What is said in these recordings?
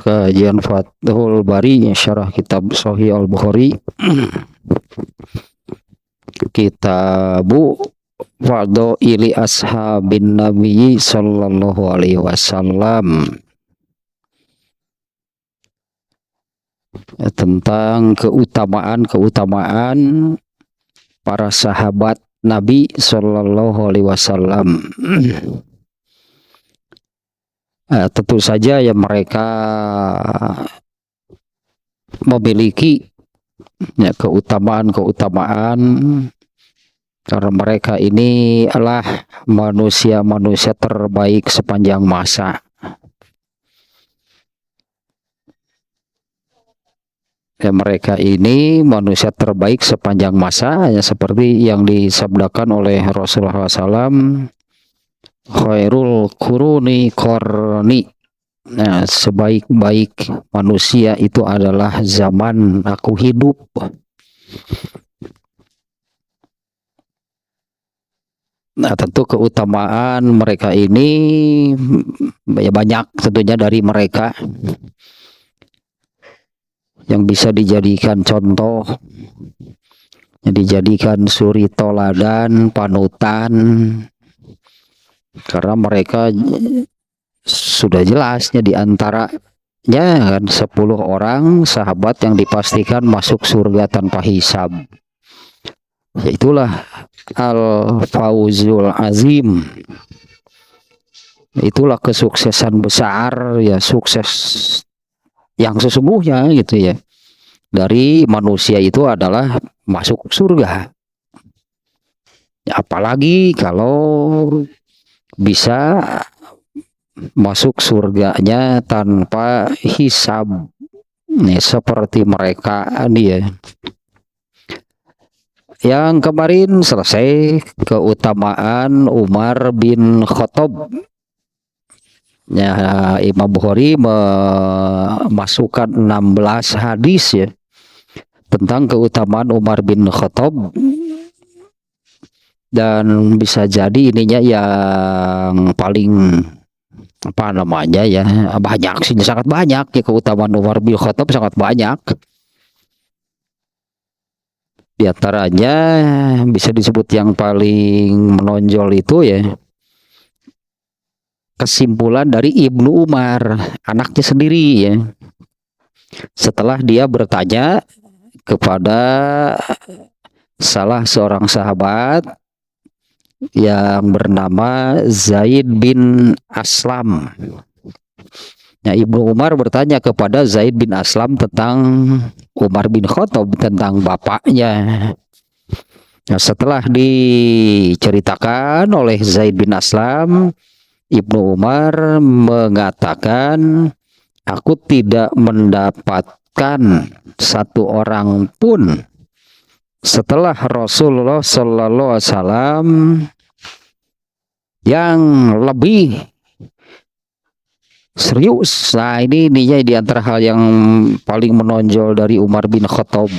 Kajian Fathul Bari syarah kitab Sahih Al-Bukhari. Kitabu Fadhaili Ashabin Nabi sallallahu alaihi wasallam, tentang keutamaan para sahabat Nabi sallallahu alaihi wasallam. Tentu saja ya mereka memiliki ya keutamaan karena mereka ini adalah manusia-manusia terbaik sepanjang masa. Ya, mereka ini manusia terbaik sepanjang masa, ya, seperti yang disabdakan oleh Rasulullah SAW, khairul quruni qarni. Nah, sebaik-baik manusia itu adalah zaman aku hidup. Nah, tentu keutamaan mereka ini ya banyak tentunya dari mereka yang bisa dijadikan contoh, yang dijadikan suri toladan, panutan, karena mereka sudah jelasnya di antaranya kan 10 orang sahabat yang dipastikan masuk surga tanpa hisab. Yaitulah al-fauzul azim. Itulah kesuksesan besar, ya, sukses yang sesungguhnya gitu ya. Dari manusia itu adalah masuk surga. Ya, apalagi kalau bisa masuk surganya tanpa hisab, nih, seperti mereka nih ya. Yang kemarin selesai keutamaan Umar bin Khattab. Ya, Imam Bukhari memasukkan 16 hadis ya tentang keutamaan Umar bin Khattab, dan bisa jadi ininya yang paling apa namanya ya, banyak sih, sangat banyak ya, keutamaan Umar bin Khattab sangat banyak. Di antaranya bisa disebut yang paling menonjol itu ya kesimpulan dari Ibnu Umar, anaknya sendiri ya. Setelah dia bertanya kepada salah seorang sahabat yang bernama Zaid bin Aslam. Nah, Ibnu Umar bertanya kepada Zaid bin Aslam tentang Umar bin Khattab, tentang bapaknya. Nah, setelah diceritakan oleh Zaid bin Aslam, Ibnu Umar mengatakan, aku tidak mendapatkan satu orang pun setelah Rasulullah Sallallahu Alaihi Wasallam yang lebih serius. Nah, ini di antara hal yang paling menonjol dari Umar bin Khattab.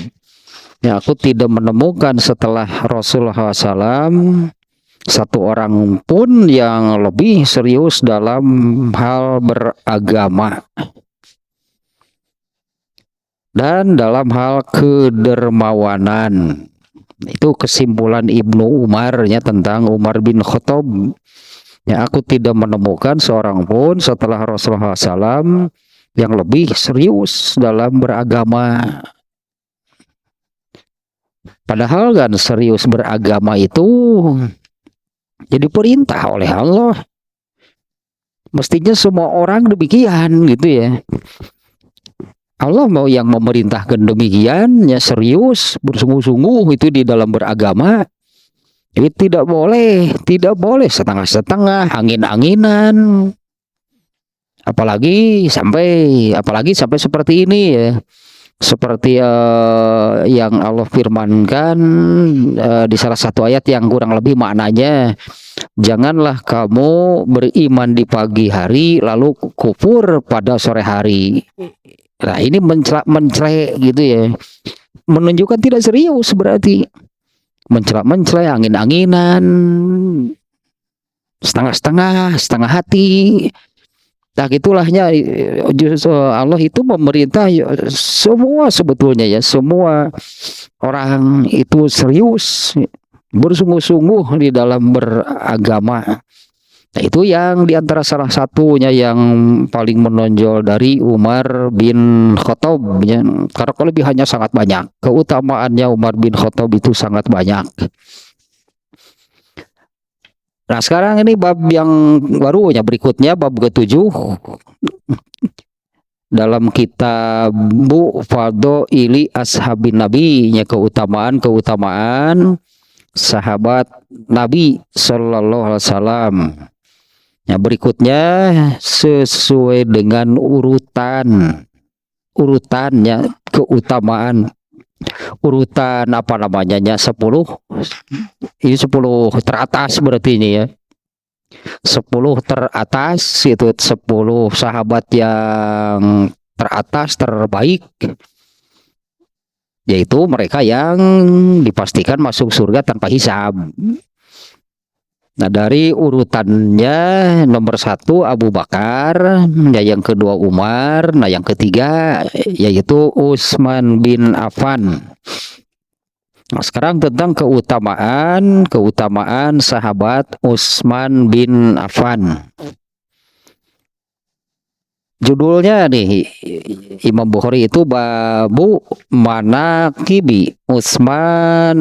Ya, aku tidak menemukan setelah Rasulullah SAW satu orang pun yang lebih serius dalam hal beragama dan dalam hal kedermawanan. Itu kesimpulan Ibnu Umar ya tentang Umar bin Khattab. Ya, aku tidak menemukan seorang pun setelah Rasulullah SAW yang lebih serius dalam beragama. Padahal kan serius beragama itu jadi perintah oleh Allah. Mestinya semua orang demikian gitu ya. Allah mau yang memerintahkan demikian, ya, serius, bersungguh-sungguh itu di dalam beragama. Ini tidak boleh setengah-setengah, angin-anginan. Apalagi sampai seperti ini ya. Seperti yang Allah firmankan di salah satu ayat yang kurang lebih maknanya, janganlah kamu beriman di pagi hari lalu kufur pada sore hari. Nah, ini mencela gitu ya, menunjukkan tidak serius, berarti mencela, angin-anginan, setengah hati. Nah, itulahnya justru Allah itu memerintah semua sebetulnya ya, semua orang itu serius bersungguh-sungguh di dalam beragama. Nah, itu yang diantara salah satunya yang paling menonjol dari Umar bin Khattab ya. Karena kelebihannya sangat banyak, keutamaannya Umar bin Khattab itu sangat banyak. Nah, sekarang ini bab yang baru ya, berikutnya bab ke-7 dalam kitab Bu Fadhaili Ashabin Nabi, nya keutamaan sahabat Nabi Sallallahu Alaihi Wasallam. Nah, berikutnya sesuai dengan urutannya keutamaan, urutan apa namanya 10, ini 10 teratas berarti ini ya, 10 teratas itu 10 sahabat yang teratas terbaik, yaitu mereka yang dipastikan masuk surga tanpa hisab. Nah, dari urutannya nomor 1 Abu Bakar, ya, yang kedua Umar, nah yang ketiga yaitu Utsman bin Affan. Nah, sekarang tentang keutamaan sahabat Utsman bin Affan. Judulnya nih Imam Bukhari itu babu manaqibi Utsman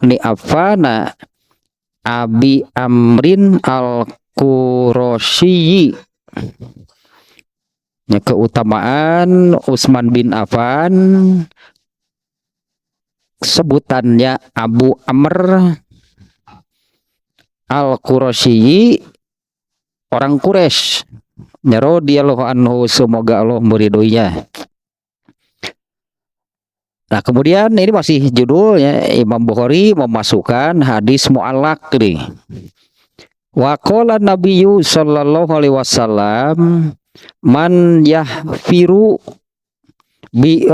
ni Affan Abi Amrin al-Qurasyi. Ya, keutamaan Utsman bin Affan, sebutannya Abu Amr al-Qurasyi, orang Quraisy. Ya, radhiyallahu anhu, semoga Allah meridhoinya. Nah, kemudian ini masih judulnya, Imam Bukhari memasukkan hadis mu'allaq nih. Wa qala Nabiyyu sallallahu alaihi wasallam man yahfiru bi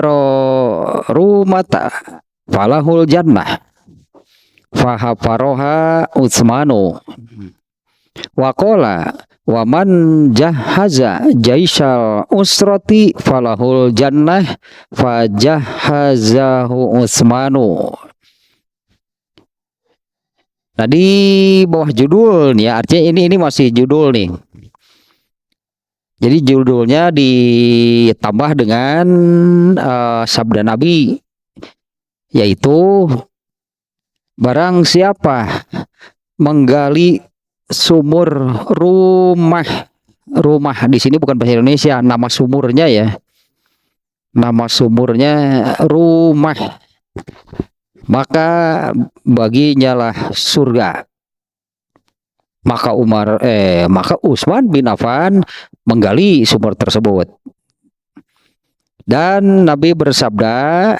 rumata falahul jannah fahafaroha Utsmanu. Wa qala wa man jahaza jaisal usrati falahul jannah fajahazahu Utsmanu. Tadi bawah judul nih, artinya ini masih judul nih. Jadi judulnya ditambah dengan sabda Nabi, yaitu barang siapa menggali sumur rumah di sini bukan bahasa Indonesia, nama sumurnya ya, nama sumurnya rumah, maka baginya lah surga. Maka Utsman bin Affan menggali sumur tersebut. Dan Nabi bersabda,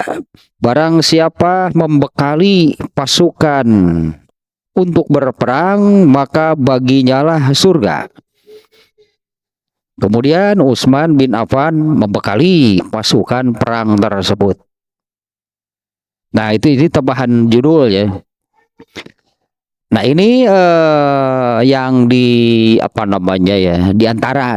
barang siapa membekali pasukan untuk berperang, maka baginya lah surga. Kemudian Utsman bin Affan membekali pasukan perang tersebut. Nah, ini tambahan judul ya. Nah, ini yang di apa namanya ya, di antara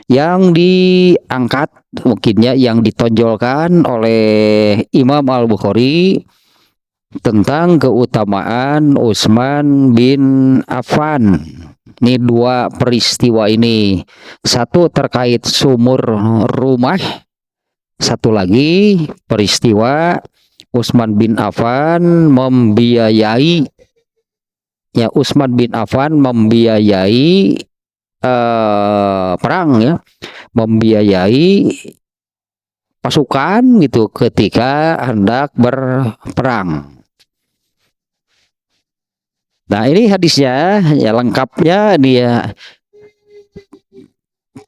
yang diangkat mungkinnya, yang ditonjolkan oleh Imam Al-Bukhari tentang keutamaan Utsman bin Affan. Ini 2 peristiwa ini. Satu terkait sumur rumah, satu lagi peristiwa Utsman bin Affan membiayai, ya, Utsman bin Affan membiayai perang ya, membiayai pasukan gitu ketika hendak berperang. Nah, ini hadisnya ya, lengkapnya dia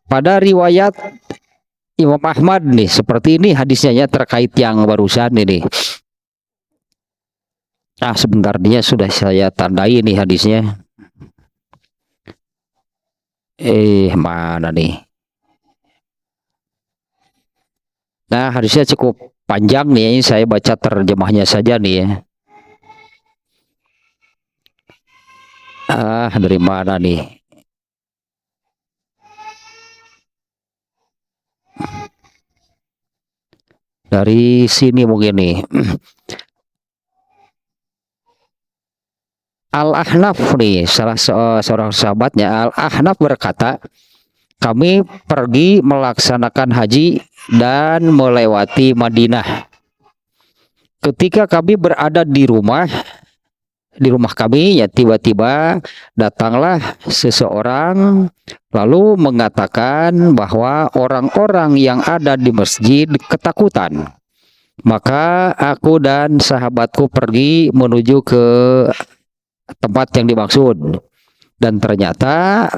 pada riwayat Imam Ahmad nih, seperti ini hadisnya ya, terkait yang barusan ini. Nah, sebentar, dia sudah saya tandai nih hadisnya. Mana nih? Nah, hadisnya cukup panjang nih, ini saya baca terjemahnya saja nih ya. Dari mana nih? Dari sini mungkin nih. Al-Ahnaf nih, seorang sahabatnya Al-Ahnaf berkata, kami pergi melaksanakan haji dan melewati Madinah. Ketika kami berada di rumah kami, ya tiba-tiba datanglah seseorang lalu mengatakan bahwa orang-orang yang ada di masjid ketakutan. Maka aku dan sahabatku pergi menuju ke tempat yang dimaksud, dan ternyata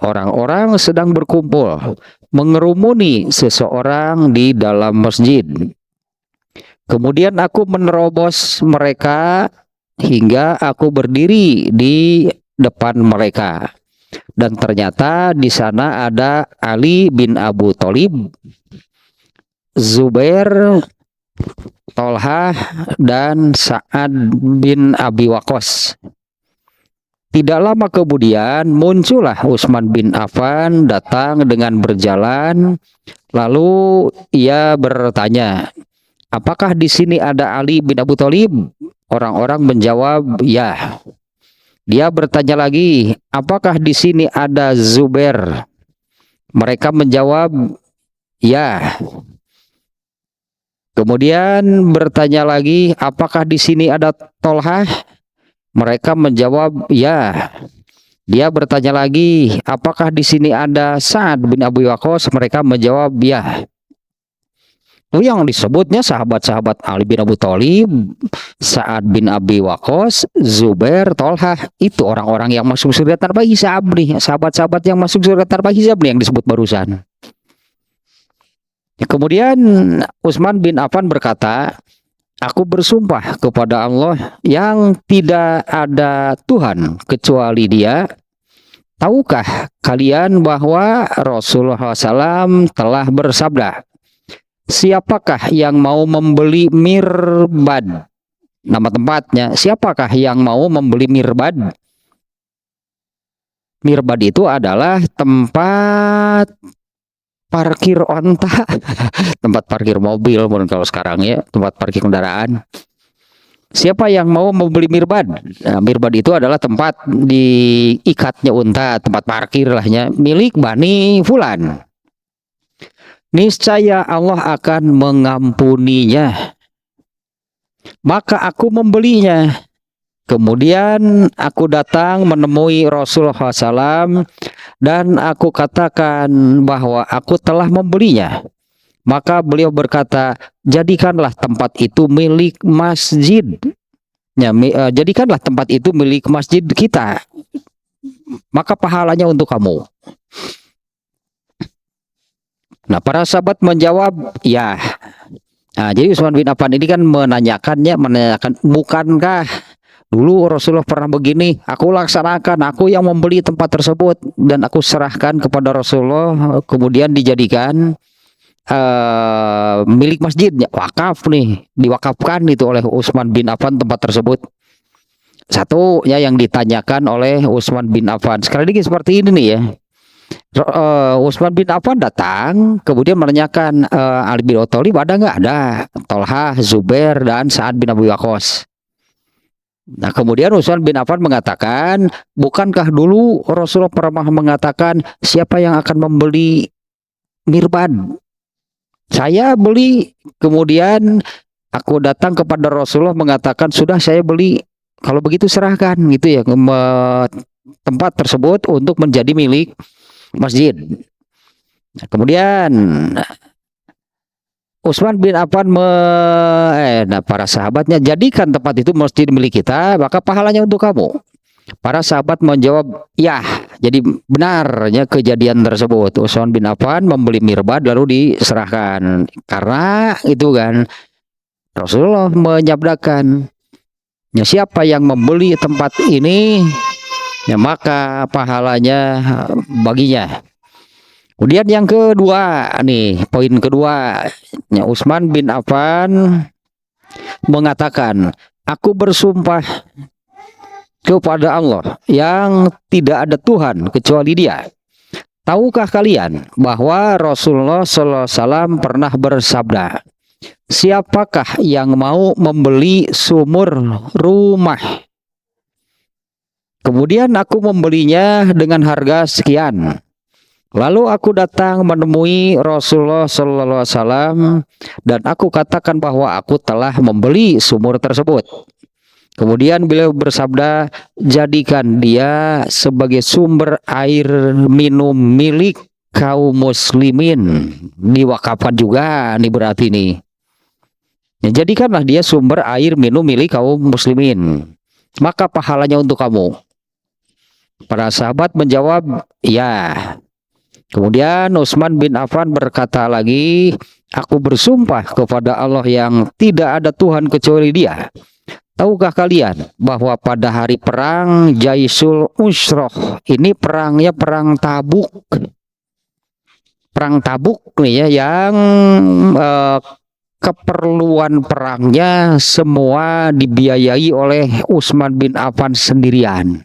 orang-orang sedang berkumpul mengerumuni seseorang di dalam masjid. Kemudian aku menerobos mereka hingga aku berdiri di depan mereka, dan ternyata di sana ada Ali bin Abu Thalib, Zubair, Tolhah, dan Sa'ad bin Abi Waqqas. Tidak lama kemudian muncullah Utsman bin Affan datang dengan berjalan, lalu ia bertanya, apakah di sini ada Ali bin Abu Thalib? Orang-orang menjawab, ya. Dia bertanya lagi, apakah di sini ada Zubair? Mereka menjawab, ya. Kemudian bertanya lagi, apakah di sini ada Tolhah? Mereka menjawab, ya. Dia bertanya lagi, apakah di sini ada Sa'ad bin Abi Waqqas? Mereka menjawab, ya. Yang disebutnya sahabat-sahabat Ali bin Abu Thalib, Sa'ad bin Abi Waqqas, Zubair, Tolhah, itu orang-orang yang masuk surga tanpa hisab nih, sahabat-sahabat yang masuk surga tanpa hisab nih yang disebut barusan. Kemudian Utsman bin Affan berkata, aku bersumpah kepada Allah yang tidak ada Tuhan kecuali Dia. Tahukah kalian bahwa Rasulullah SAW telah bersabda, siapakah yang mau membeli mirbad? Nama tempatnya, siapakah yang mau membeli mirbad? Mirbad itu adalah tempat parkir onta, tempat parkir mobil, kalau sekarang ya, tempat parkir kendaraan. Siapa yang mau membeli mirbad? Nah, mirbad itu adalah tempat diikatnya unta, tempat parkir lahnya, milik Bani Fulan. Niscaya Allah akan mengampuninya. Maka aku membelinya. Kemudian aku datang menemui Rasulullah SAW dan aku katakan bahwa aku telah membelinya. Maka beliau berkata, jadikanlah tempat itu milik masjid. Ya, jadikanlah tempat itu milik masjid kita. Maka pahalanya untuk kamu. Nah, para sahabat menjawab, ya. Nah, jadi Utsman bin Affan ini kan menanyakan, bukankah dulu Rasulullah pernah begini, aku laksanakan, aku yang membeli tempat tersebut dan aku serahkan kepada Rasulullah, kemudian dijadikan milik masjidnya, wakaf nih, diwakafkan itu oleh Utsman bin Affan tempat tersebut. Satu ya yang ditanyakan oleh Utsman bin Affan. Sekali lagi seperti ini nih ya. Utsman bin Affan datang kemudian menanyakan, Ali bin Abi Thalib ada nggak? Ada. Tolhah, Zubair, dan Sa'ad bin Abi Waqqas. Nah, kemudian Utsman bin Affan mengatakan, bukankah dulu Rasulullah pernah mengatakan siapa yang akan membeli mirbad? Saya beli. Kemudian aku datang kepada Rasulullah mengatakan, sudah saya beli. Kalau begitu serahkan gitu ya, tempat tersebut untuk menjadi milik masjid. Nah, kemudian Utsman bin Affan para sahabatnya, jadikan tempat itu masjid milik kita, maka pahalanya untuk kamu. Para sahabat menjawab, ya. Jadi benarnya kejadian tersebut. Utsman bin Affan membeli mirbad lalu diserahkan. Karena itu kan Rasulullah menyabdakan, ya, siapa yang membeli tempat ini, ya maka pahalanya baginya. Kemudian yang kedua nih, poin kedua, ya, Utsman bin Affan mengatakan, aku bersumpah kepada Allah yang tidak ada Tuhan kecuali Dia. Tahukah kalian bahwa Rasulullah SAW pernah bersabda, siapakah yang mau membeli sumur rumah? Kemudian aku membelinya dengan harga sekian. Lalu aku datang menemui Rasulullah SAW dan aku katakan bahwa aku telah membeli sumur tersebut. Kemudian beliau bersabda, jadikan dia sebagai sumber air minum milik kaum muslimin. Diwakafkan juga nih berarti nih. Ya, jadikanlah dia sumber air minum milik kaum muslimin. Maka pahalanya untuk kamu. Para sahabat menjawab, ya. Kemudian Utsman bin Affan berkata lagi, aku bersumpah kepada Allah yang tidak ada Tuhan kecuali Dia. Tahukah kalian bahwa pada hari perang Jaisul Usroh, ini perangnya perang Tabuk. Perang Tabuk nih ya, yang keperluan perangnya semua dibiayai oleh Utsman bin Affan sendirian.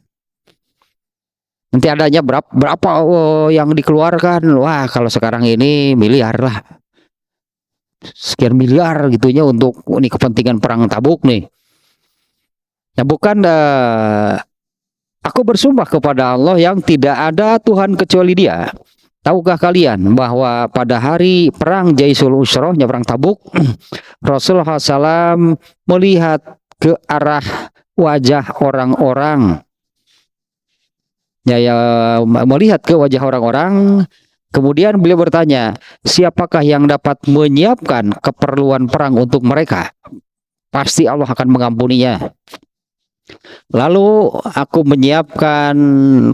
Nanti adanya berapa yang dikeluarkan? Wah, kalau sekarang ini miliar lah. Sekian miliar gitunya untuk ini kepentingan perang Tabuk nih. Ya bukan, aku bersumpah kepada Allah yang tidak ada Tuhan kecuali Dia. Tahukah kalian bahwa pada hari perang Jaisul Usroh, perang Tabuk, Rasulullah SAW melihat ke arah wajah orang-orang. Melihat ke wajah orang-orang, kemudian beliau bertanya, siapakah yang dapat menyiapkan keperluan perang untuk mereka? Pasti Allah akan mengampuninya. Lalu aku menyiapkan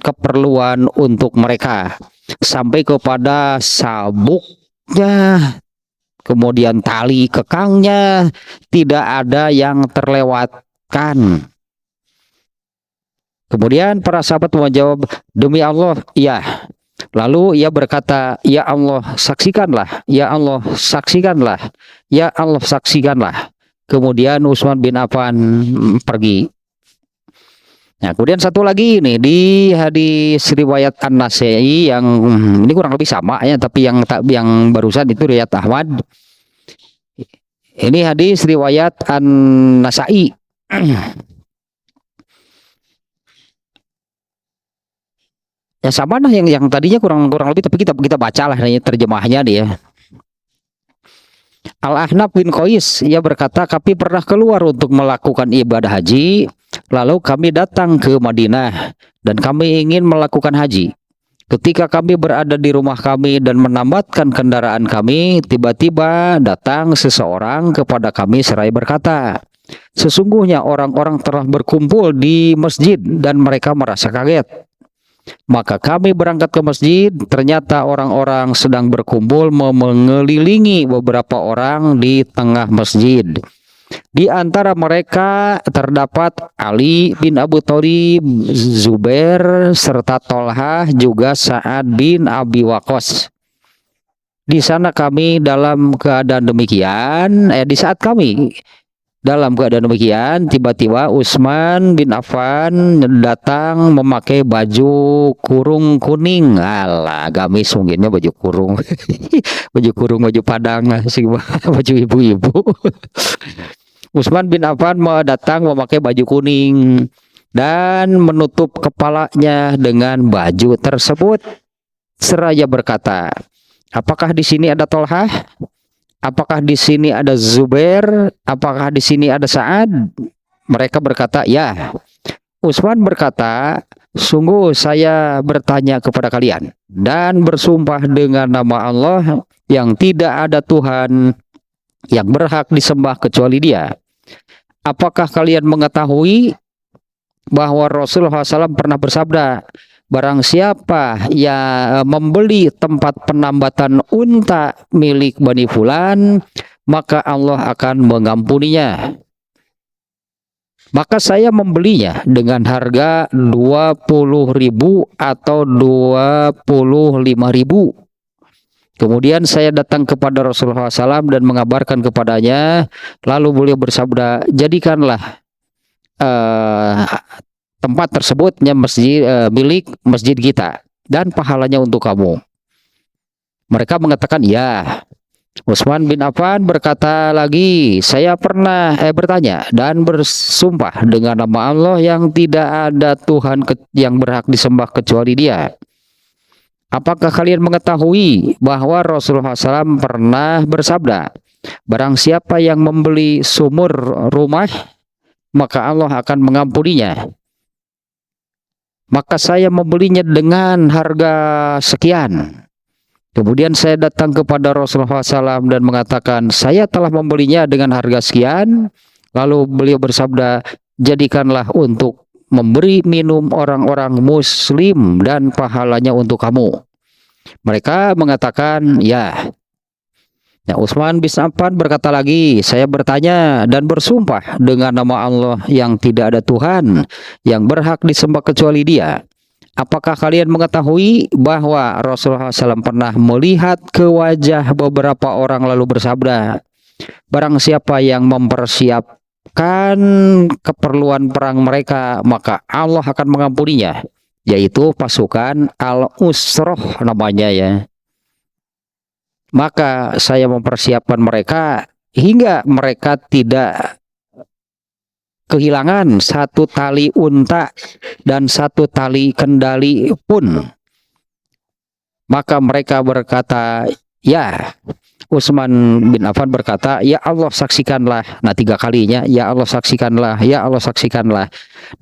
keperluan untuk mereka sampai kepada sabuknya, kemudian tali kekangnya, tidak ada yang terlewatkan. Kemudian para sahabat menjawab, demi Allah, iya. Lalu ia berkata, ya Allah saksikanlah, ya Allah saksikanlah, ya Allah saksikanlah. Kemudian Utsman bin Affan pergi. Nah, kemudian satu lagi nih di hadis riwayat An-Nasai yang ini kurang lebih sama ya, tapi yang barusan itu riwayat Ahmad. Ini hadis riwayat An-Nasai. Ya sama lah yang tadinya kurang lebih, tapi kita bacalah terjemahnya dia. Al-Ahnaf bin Qais, ia berkata, kami pernah keluar untuk melakukan ibadah haji, lalu kami datang ke Madinah dan kami ingin melakukan haji. Ketika kami berada di rumah kami dan menambatkan kendaraan kami, tiba-tiba datang seseorang kepada kami seraya berkata, sesungguhnya orang-orang telah berkumpul di masjid dan mereka merasa kaget. Maka kami berangkat ke masjid, ternyata orang-orang sedang berkumpul mengelilingi beberapa orang di tengah masjid. Di antara mereka terdapat Ali bin Abu Thalib, Zubair, serta Tolhah, juga Sa'ad bin Abi Waqqas. Di sana kami dalam keadaan demikian, di saat kami dalam keadaan demikian, tiba-tiba Utsman bin Affan datang memakai baju kurung kuning. Alah, gamis mungkinnya baju kurung. Baju kurung, baju padang, baju ibu-ibu. Utsman bin Affan datang memakai baju kuning dan menutup kepalanya dengan baju tersebut seraya berkata, apakah di sini ada Tolhah? Apakah di sini ada Zubair? Apakah di sini ada Sa'ad? Mereka berkata, ya. Utsman berkata, sungguh saya bertanya kepada kalian dan bersumpah dengan nama Allah yang tidak ada Tuhan yang berhak disembah kecuali Dia. Apakah kalian mengetahui bahwa Rasulullah SAW pernah bersabda, barang siapa yang membeli tempat penambatan unta milik Bani Fulan, maka Allah akan mengampuninya. Maka saya membelinya dengan harga 20.000 atau 25.000. Kemudian saya datang kepada Rasulullah SAW dan mengabarkan kepadanya. Lalu beliau bersabda, jadikanlah tempat tersebutnya masjid milik masjid kita dan pahalanya untuk kamu. Mereka mengatakan ya. Utsman bin Affan berkata lagi, saya pernah bertanya dan bersumpah dengan nama Allah yang tidak ada Tuhan yang berhak disembah kecuali Dia. Apakah kalian mengetahui bahwa Rasulullah SAW pernah bersabda, barang siapa yang membeli sumur rumah, maka Allah akan mengampuninya. Maka saya membelinya dengan harga sekian. Kemudian saya datang kepada Rasulullah SAW dan mengatakan, saya telah membelinya dengan harga sekian. Lalu beliau bersabda, jadikanlah untuk memberi minum orang-orang muslim dan pahalanya untuk kamu. Mereka mengatakan, ya. Ya, Utsman bin Affan berkata lagi, saya bertanya dan bersumpah dengan nama Allah yang tidak ada Tuhan yang berhak disembah kecuali Dia. Apakah kalian mengetahui bahwa Rasulullah SAW pernah melihat ke wajah beberapa orang lalu bersabda, barang siapa yang mempersiapkan keperluan perang mereka, maka Allah akan mengampuninya, yaitu pasukan Al-Usroh namanya ya. Maka saya mempersiapkan mereka hingga mereka tidak kehilangan satu tali unta dan satu tali kendali pun. Maka mereka berkata, ya. Utsman bin Affan berkata, ya Allah saksikanlah. Nah 3 kalinya, ya Allah saksikanlah, ya Allah saksikanlah.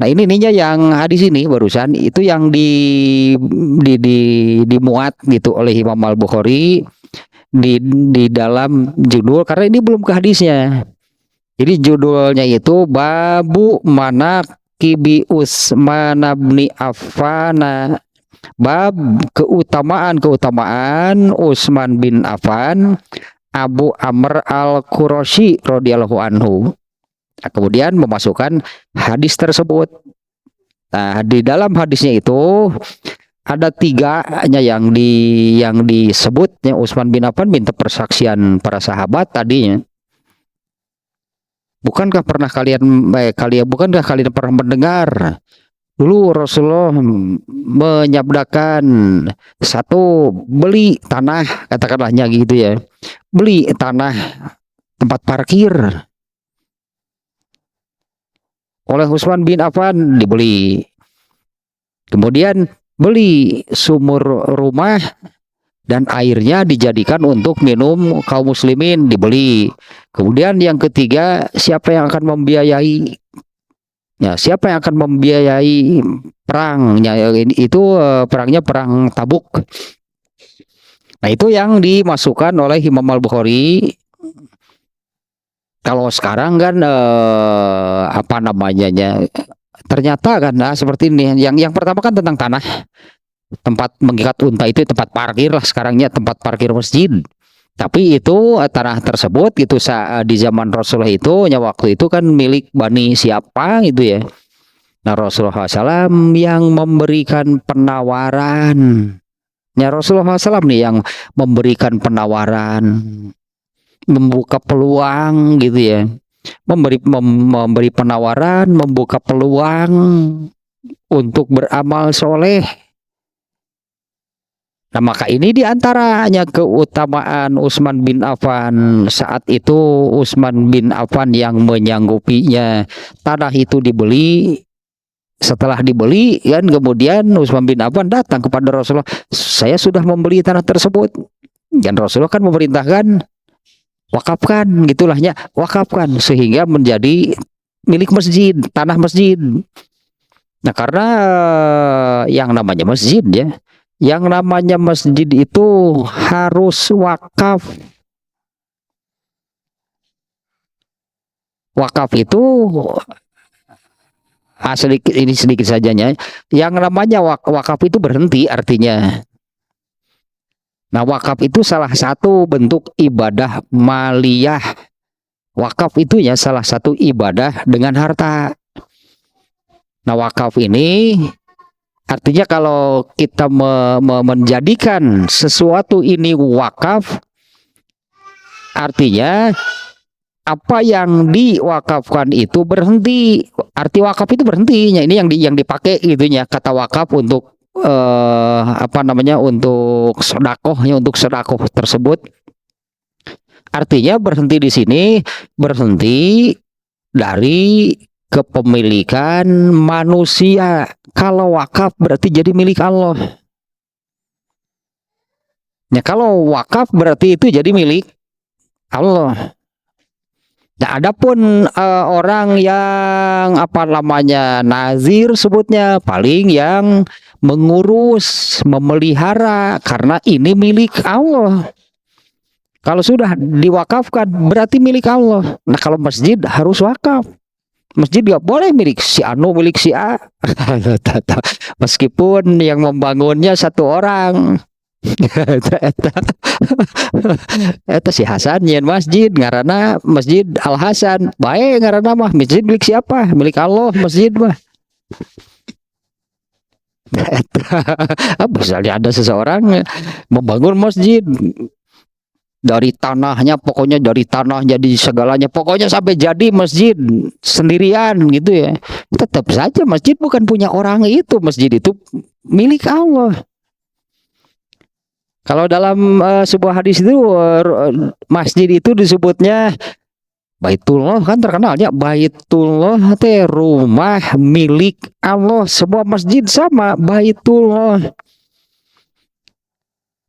Nah ininya yang hadis ini barusan itu yang dimuat gitu oleh Imam Al-Bukhari di dalam judul, karena ini belum ke hadisnya. Jadi judulnya itu Babu Manaqibi Utsman bin Affan, bab keutamaan Utsman bin Affan Abu Amr Al-Qurashi radhiyallahu anhu. Nah, kemudian memasukkan hadis tersebut. Nah, di dalam hadisnya itu ada 3-nya yang disebutnya. Utsman bin Affan minta persaksian para sahabat tadinya. Bukankah kalian pernah mendengar dulu Rasulullah menyabdakan, satu, beli tanah, katakanlahnya gitu ya, beli tanah tempat parkir oleh Utsman bin Affan dibeli. Kemudian beli sumur rumah dan airnya dijadikan untuk minum kaum muslimin dibeli. Kemudian yang ketiga, siapa yang akan membiayai? Ya, siapa yang akan membiayai perangnya? Itu perangnya perang Tabuk. Nah, itu yang dimasukkan oleh Imam Al-Bukhari. Kalau sekarang kan apa namanya? Ternyata kan seperti ini. Yang pertama kan tentang tanah. Tempat mengikat unta itu tempat parkir lah sekarangnya, tempat parkir masjid. Tapi itu tanah tersebut itu di zaman Rasulullah itu waktu itu kan milik Bani siapa gitu ya. Nah Rasulullah SAW yang memberikan penawaran. Ya Rasulullah SAW nih yang memberikan penawaran, membuka peluang gitu ya. Memberi penawaran, membuka peluang untuk beramal soleh. Nah maka ini diantaranya keutamaan Utsman bin Affan. Saat itu Utsman bin Affan yang menyanggupinya. Tanah itu dibeli. Setelah dibeli kan kemudian Utsman bin Affan datang kepada Rasulullah, saya sudah membeli tanah tersebut. Dan Rasulullah kan memerintahkan wakafkan, gitulahnya, wakafkan sehingga menjadi milik masjid, tanah masjid. Nah karena yang namanya masjid ya, yang namanya masjid itu harus wakaf. Wakaf itu sedikit sajanya. Yang namanya wakaf itu berhenti artinya. Nah wakaf itu salah satu bentuk ibadah maliyah. Wakaf itu ya salah satu ibadah dengan harta. Nah wakaf ini artinya kalau kita menjadikan sesuatu ini wakaf, artinya apa yang diwakafkan itu berhenti. Arti wakaf itu berhentinya. Ini yang dipakai gitunya kata wakaf untuk apa namanya, untuk sedekahnya, untuk sedekah tersebut. Artinya berhenti di sini, berhenti dari kepemilikan manusia. Kalau wakaf berarti jadi milik Allah. Ya, kalau wakaf berarti itu jadi milik Allah. Nah, adapun orang yang apa namanya nazir sebutnya, paling yang mengurus, memelihara, karena ini milik Allah. Kalau sudah diwakafkan berarti milik Allah. Nah, kalau masjid harus wakaf. Masjid gak boleh milik si anu, milik si A. Meskipun yang membangunnya satu orang. Eta si Hasan nyian masjid ngaranna Masjid Al Hasan, bae ngaranna mah masjid milik siapa? Milik Allah masjid mah. Misalnya ada seseorang membangun masjid dari tanahnya, pokoknya dari tanah jadi segalanya, pokoknya sampai jadi masjid sendirian gitu ya, tetap saja masjid bukan punya orang itu, masjid itu milik Allah. Kalau dalam sebuah hadis itu masjid itu disebutnya Baitullah, kan terkenalnya Baitullah teh rumah milik Allah. Sebuah masjid sama Baitullah.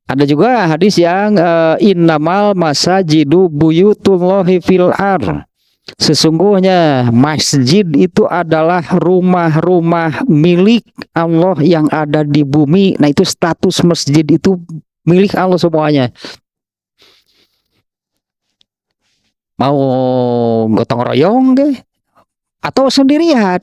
Ada juga hadis yang innamal masajidu buyutullahi fil ar. Sesungguhnya masjid itu adalah rumah-rumah milik Allah yang ada di bumi. Nah, itu status masjid itu milik Allah semuanya. Mau gotong royong deh atau sendirian.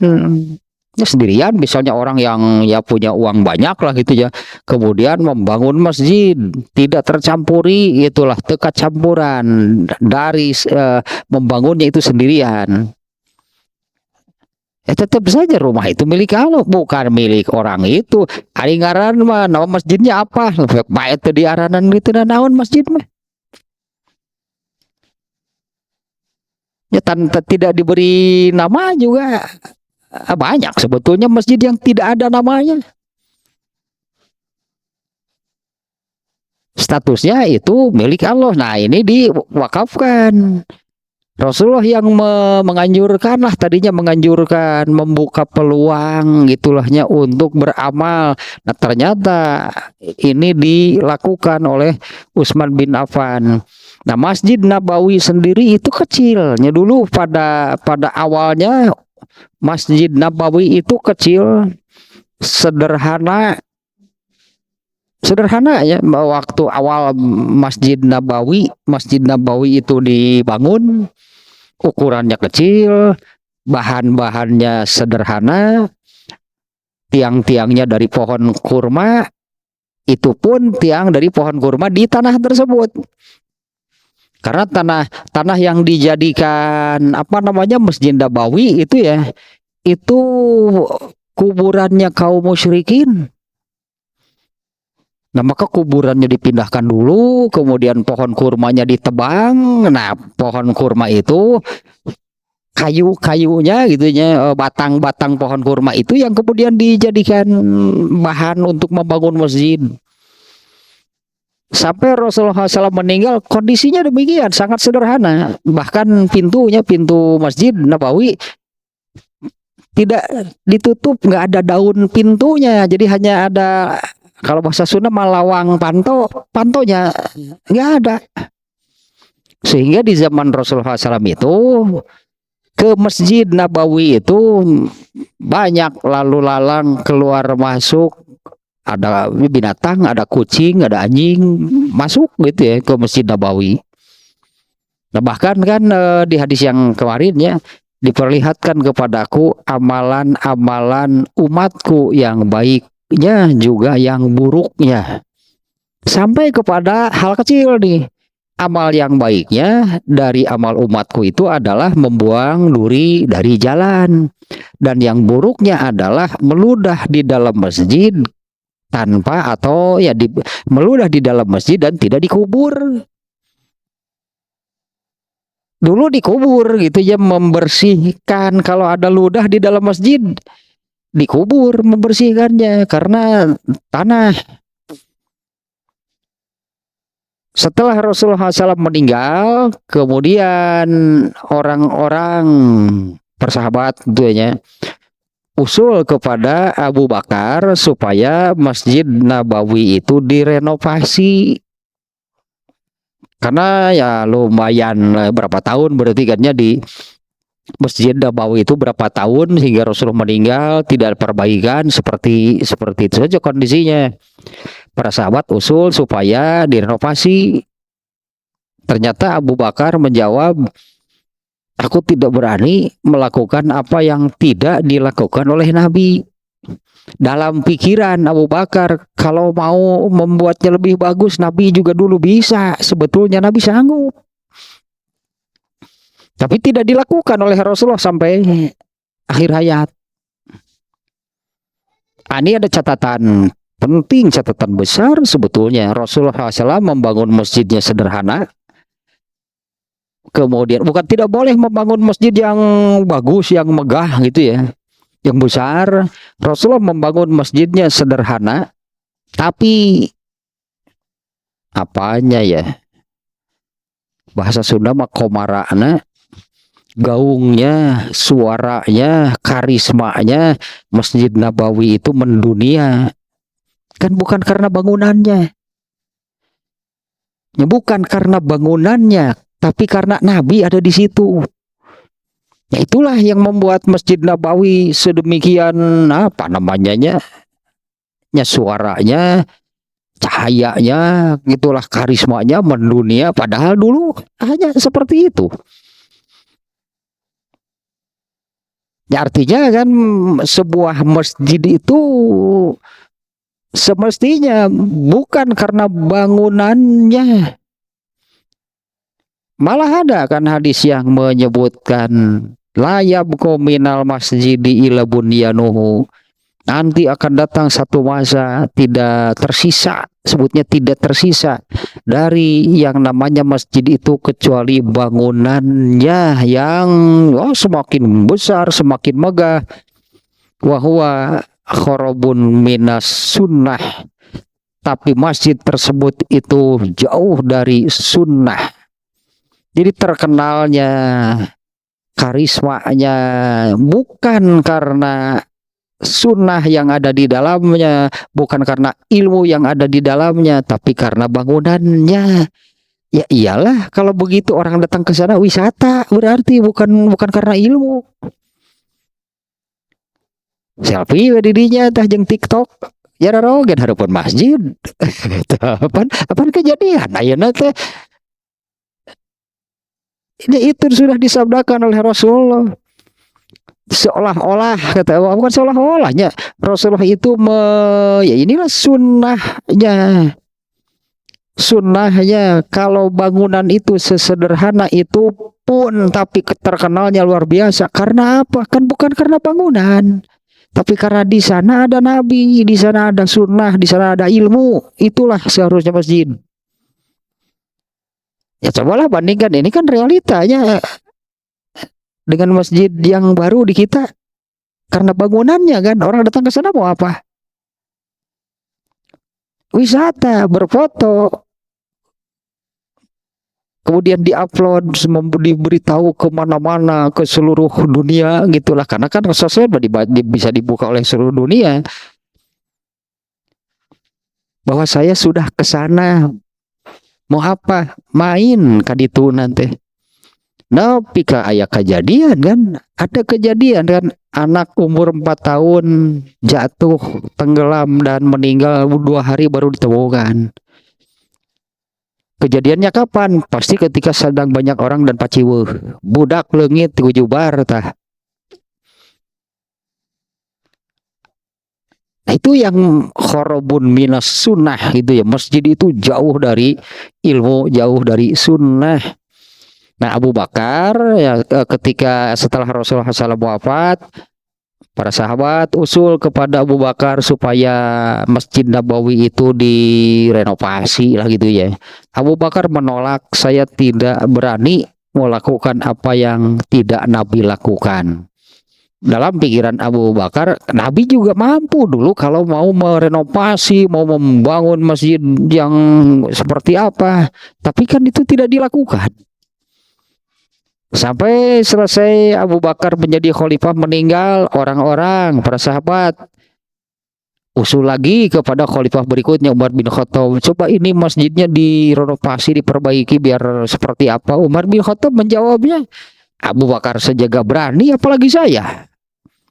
Ya sendirian, misalnya orang yang ya punya uang banyak lah gitu ya, kemudian membangun masjid tidak tercampuri, itulah teka campuran dari membangunnya itu sendirian. Ya tetap saja rumah itu milik Allah, bukan milik orang itu. Ari ngaran mah nama masjidnya apa? Bae teu diaranan gitu na naon masjid mah. Ya tidak diberi nama juga banyak sebetulnya masjid yang tidak ada namanya. Statusnya itu milik Allah. Nah, ini diwakafkan. Rasulullah yang menganjurkan lah, tadinya menganjurkan membuka peluang gitulahnya untuk beramal. Nah, ternyata ini dilakukan oleh Utsman bin Affan. Nah, Masjid Nabawi sendiri itu kecilnya dulu pada awalnya. Masjid Nabawi itu kecil, sederhana ya. Waktu awal Masjid Nabawi itu dibangun, ukurannya kecil, bahan-bahannya sederhana, tiang-tiangnya dari pohon kurma, itu pun tiang dari pohon kurma di tanah tersebut. Karena tanah yang dijadikan apa namanya Masjid Nabawi itu ya, itu kuburannya kaum musyrikin. Nah, maka kuburannya dipindahkan dulu, kemudian pohon kurmanya ditebang. Nah, pohon kurma itu kayu-kayunya gitu ya, batang-batang pohon kurma itu yang kemudian dijadikan bahan untuk membangun masjid. Sampai Rasulullah SAW meninggal, kondisinya demikian, sangat sederhana. Bahkan pintu Masjid Nabawi tidak ditutup, nggak ada daun pintunya, jadi hanya ada, kalau bahasa Sunda malawang pantonya nggak ada. Sehingga di zaman Rasulullah SAW itu ke Masjid Nabawi itu banyak lalu lalang keluar masuk, ada binatang, ada kucing, ada anjing masuk gitu ya ke Masjid Nabawi. Nah, bahkan kan di hadis yang kemarin ya, diperlihatkan kepadaku amalan-amalan umatku yang baiknya juga yang buruknya. Sampai kepada hal kecil nih. Amal yang baiknya dari amal umatku itu adalah membuang duri dari jalan. Dan yang buruknya adalah meludah di dalam masjid tanpa atau ya meludah di dalam masjid dan tidak dikubur. dulu dikubur gitu ya, membersihkan kalau ada ludah di dalam masjid, dikubur membersihkannya karena tanah. Setelah Rasulullah SAW meninggal, kemudian orang-orang persahabat tentunya usul kepada Abu Bakar supaya Masjid Nabawi itu direnovasi. Karena ya lumayan berapa tahun berarti kan ya di Masjid Nabawi itu berapa tahun hingga Rasulullah meninggal tidak perbaikan, seperti itu saja kondisinya. Para sahabat usul supaya direnovasi. Ternyata Abu Bakar menjawab, aku tidak berani melakukan apa yang tidak dilakukan oleh Nabi. Dalam pikiran Abu Bakar, kalau mau membuatnya lebih bagus, Nabi juga dulu bisa. Sebetulnya Nabi sanggup. Tapi tidak dilakukan oleh Rasulullah sampai akhir hayat. Ini ada catatan penting, catatan besar sebetulnya. Rasulullah SAW membangun masjidnya sederhana. Kemudian bukan tidak boleh membangun masjid yang bagus, yang megah gitu ya, yang besar. Rasulullah membangun masjidnya sederhana, tapi apanya ya, bahasa Sunda mah komarana, gaungnya, suaranya, karismanya Masjid Nabawi itu mendunia. Kan bukan karena bangunannya, ya, bukan karena bangunannya, tapi karena Nabi ada di situ. Ya itulah yang membuat Masjid Nabawi sedemikian apa namanya, ya suaranya, cahayanya, gitulah karismanya mendunia. Padahal dulu hanya seperti itu. Ya artinya kan sebuah masjid itu semestinya bukan karena bangunannya. Malah ada kan hadis yang menyebutkan la yabqa minal masjidi illa bunyanuhu. Nanti akan datang satu masa tidak tersisa, sebutnya tidak tersisa dari yang namanya masjid itu kecuali bangunannya yang semakin besar, semakin megah. Wa huwa kharabun minas sunnah. Tapi masjid tersebut itu jauh dari sunnah. Jadi terkenalnya, karismanya bukan karena sunnah yang ada di dalamnya, bukan karena ilmu yang ada di dalamnya, tapi karena bangunannya. Ya iyalah, kalau begitu orang datang ke sana wisata, berarti bukan karena ilmu. Selfie dirinya tah jeung TikTok, ya rogen hareupeun masjid. Apaan kejadian ayeuna teh. Ini itu sudah disabdakan oleh Rasulullah. Seolah-olah kata Allah, bukan seolah-olahnya, Rasulullah itu ya inilah sunnahnya. Kalau bangunan itu sesederhana itu pun tapi terkenalnya luar biasa. Karena apa? Kan bukan karena bangunan, tapi karena di sana ada Nabi, di sana ada sunnah, di sana ada ilmu. Itulah seharusnya masjid. Ya cobalah bandingkan, ini kan realitanya dengan masjid yang baru di kita. Karena bangunannya kan, orang datang ke sana mau apa? Wisata, berfoto. Kemudian diupload, diberitahu kemana-mana, ke seluruh dunia gitulah. Karena kan sosmed bisa dibuka oleh seluruh dunia. Bahwa saya sudah ke sana. Mau apa? Main kaditu nanti. Nah, pika ayah kejadian kan, ada kejadian kan, anak umur 4 tahun jatuh, tenggelam dan meninggal 2 hari baru ditemukan. Kejadiannya kapan? Pasti ketika sedang banyak orang dan paciweuh. Budak leungit ti ujubar tah. Nah, itu yang kharabun minas sunnah gitu ya. Masjid itu jauh dari ilmu, jauh dari sunnah. Nah, Abu Bakar ya ketika setelah Rasulullah SAW wafat, para sahabat usul kepada Abu Bakar supaya Masjid Nabawi itu direnovasi lah gitu ya. Abu Bakar menolak, saya tidak berani melakukan apa yang tidak Nabi lakukan. Dalam pikiran Abu Bakar, Nabi juga mampu dulu kalau mau merenovasi, mau membangun masjid yang seperti apa. Tapi kan itu tidak dilakukan. Sampai selesai Abu Bakar menjadi khalifah, meninggal, orang-orang, para sahabat usul lagi kepada khalifah berikutnya, Umar bin Khattab. Coba ini masjidnya direnovasi, diperbaiki biar seperti apa. Umar bin Khattab menjawabnya, Abu Bakar saja gak berani, apalagi saya.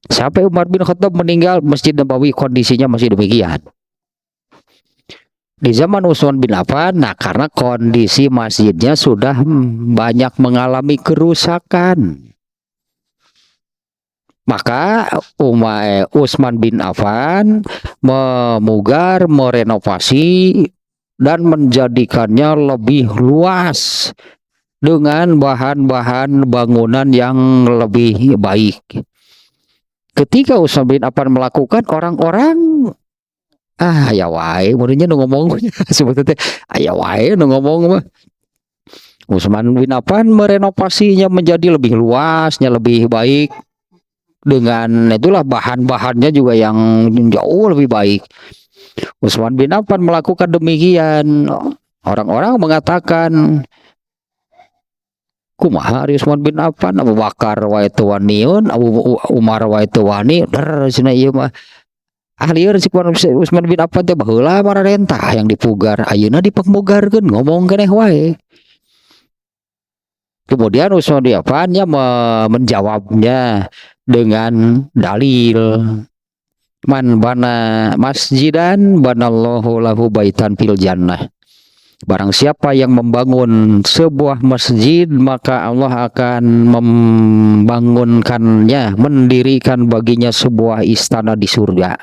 Sampai Umar bin Khattab meninggal, Masjid Nabawi kondisinya masih demikian. Di zaman Utsman bin Affan, nah karena kondisi masjidnya sudah banyak mengalami kerusakan, maka Utsman bin Affan memugar, merenovasi, dan menjadikannya lebih luas dengan bahan-bahan bangunan yang lebih baik. Ketika Utsman bin Affan melakukan, orang-orang ya wae muridnya nu ngomong sebetulnya ya wae nu ngomong mah. Utsman bin Affan merenovasinya menjadi lebih luasnya, lebih baik, dengan itulah bahan-bahannya juga yang jauh lebih baik. Utsman bin Affan melakukan demikian. Orang-orang mengatakan, kumaha ari Utsman bin Affan, Abu Bakar wae teu waniun, Abu Umar wae teu wani, cenah ieu mah ahlieur si Utsman bin Affan teh baheula mararentah yang dipugar, ayeuna dipengmugarkeun, ngomong keneh wae. Kemudian Utsman bin Affan menjawabnya dengan dalil, man bana masjidan banallahu lahu baitan fil jannah. Barang siapa yang membangun sebuah masjid, maka Allah akan membangunkannya, mendirikan baginya sebuah istana di surga.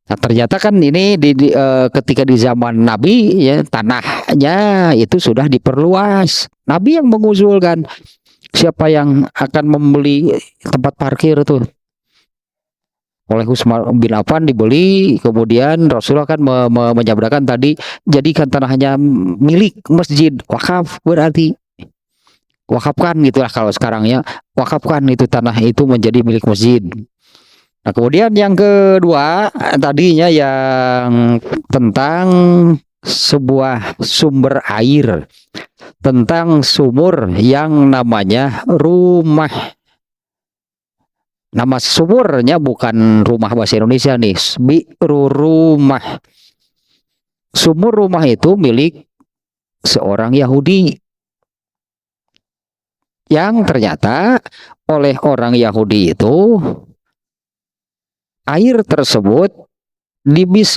Nah, ternyata kan ini ketika di zaman Nabi ya, tanahnya itu sudah diperluas. Nabi yang mengusulkan, siapa yang akan membeli tempat parkir tuh oleh Utsman bin Affan dibeli, kemudian Rasulullah kan menyabdakan tadi, jadikan tanahnya milik masjid, wakaf, berarti wakafkan gitulah kalau sekarang ya, wakafkan itu tanah itu menjadi milik masjid. Nah, kemudian yang kedua tadinya yang tentang sebuah sumber air, tentang sumur yang namanya rumah. Nama sumurnya bukan rumah bahasa Indonesia nih, bi'ru rumah. Sumur rumah itu milik seorang Yahudi, yang ternyata oleh orang Yahudi itu air tersebut bisnis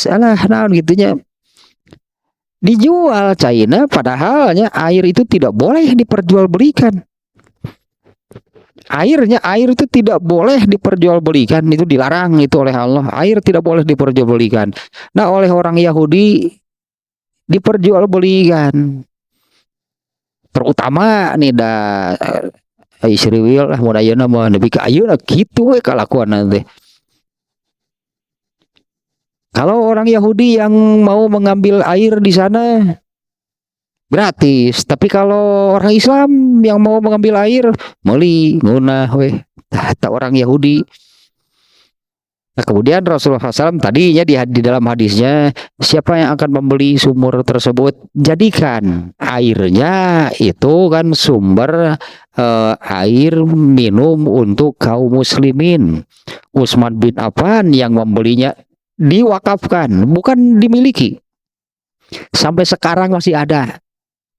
naon gitunya, dijual China, padahalnya air itu tidak boleh diperjualbelikan. Air itu tidak boleh diperjualbelikan, itu dilarang itu oleh Allah. Air tidak boleh diperjualbelikan. Nah, oleh orang Yahudi diperjualbelikan. Terutama nih Israel lah mudayana mah nepi ka ayeuna kitu we kalakuan nanti. Kalau orang Yahudi yang mau mengambil air di sana gratis, tapi kalau orang Islam yang mau mengambil air meuli ngunah weh tak orang Yahudi. Nah, kemudian Rasulullah SAW tadinya di dalam hadisnya, siapa yang akan membeli sumur tersebut, jadikan airnya itu kan sumber air minum untuk kaum muslimin. Utsman bin Affan yang membelinya, diwakafkan, bukan dimiliki. Sampai sekarang masih ada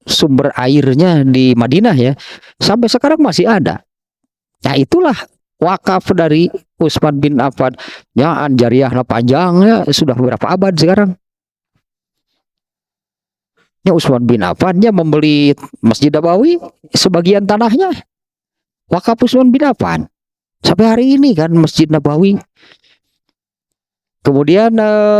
sumber airnya di Madinah ya, sampai sekarang masih ada. Nah, itulah wakaf dari Utsman bin Affan. Ya, anjariahnya panjangnya sudah berapa abad sekarang. Ya, Utsman bin Affan ya membeli Masjid Nabawi, sebagian tanahnya wakaf Utsman bin Affan. Sampai hari ini kan Masjid Nabawi. Kemudian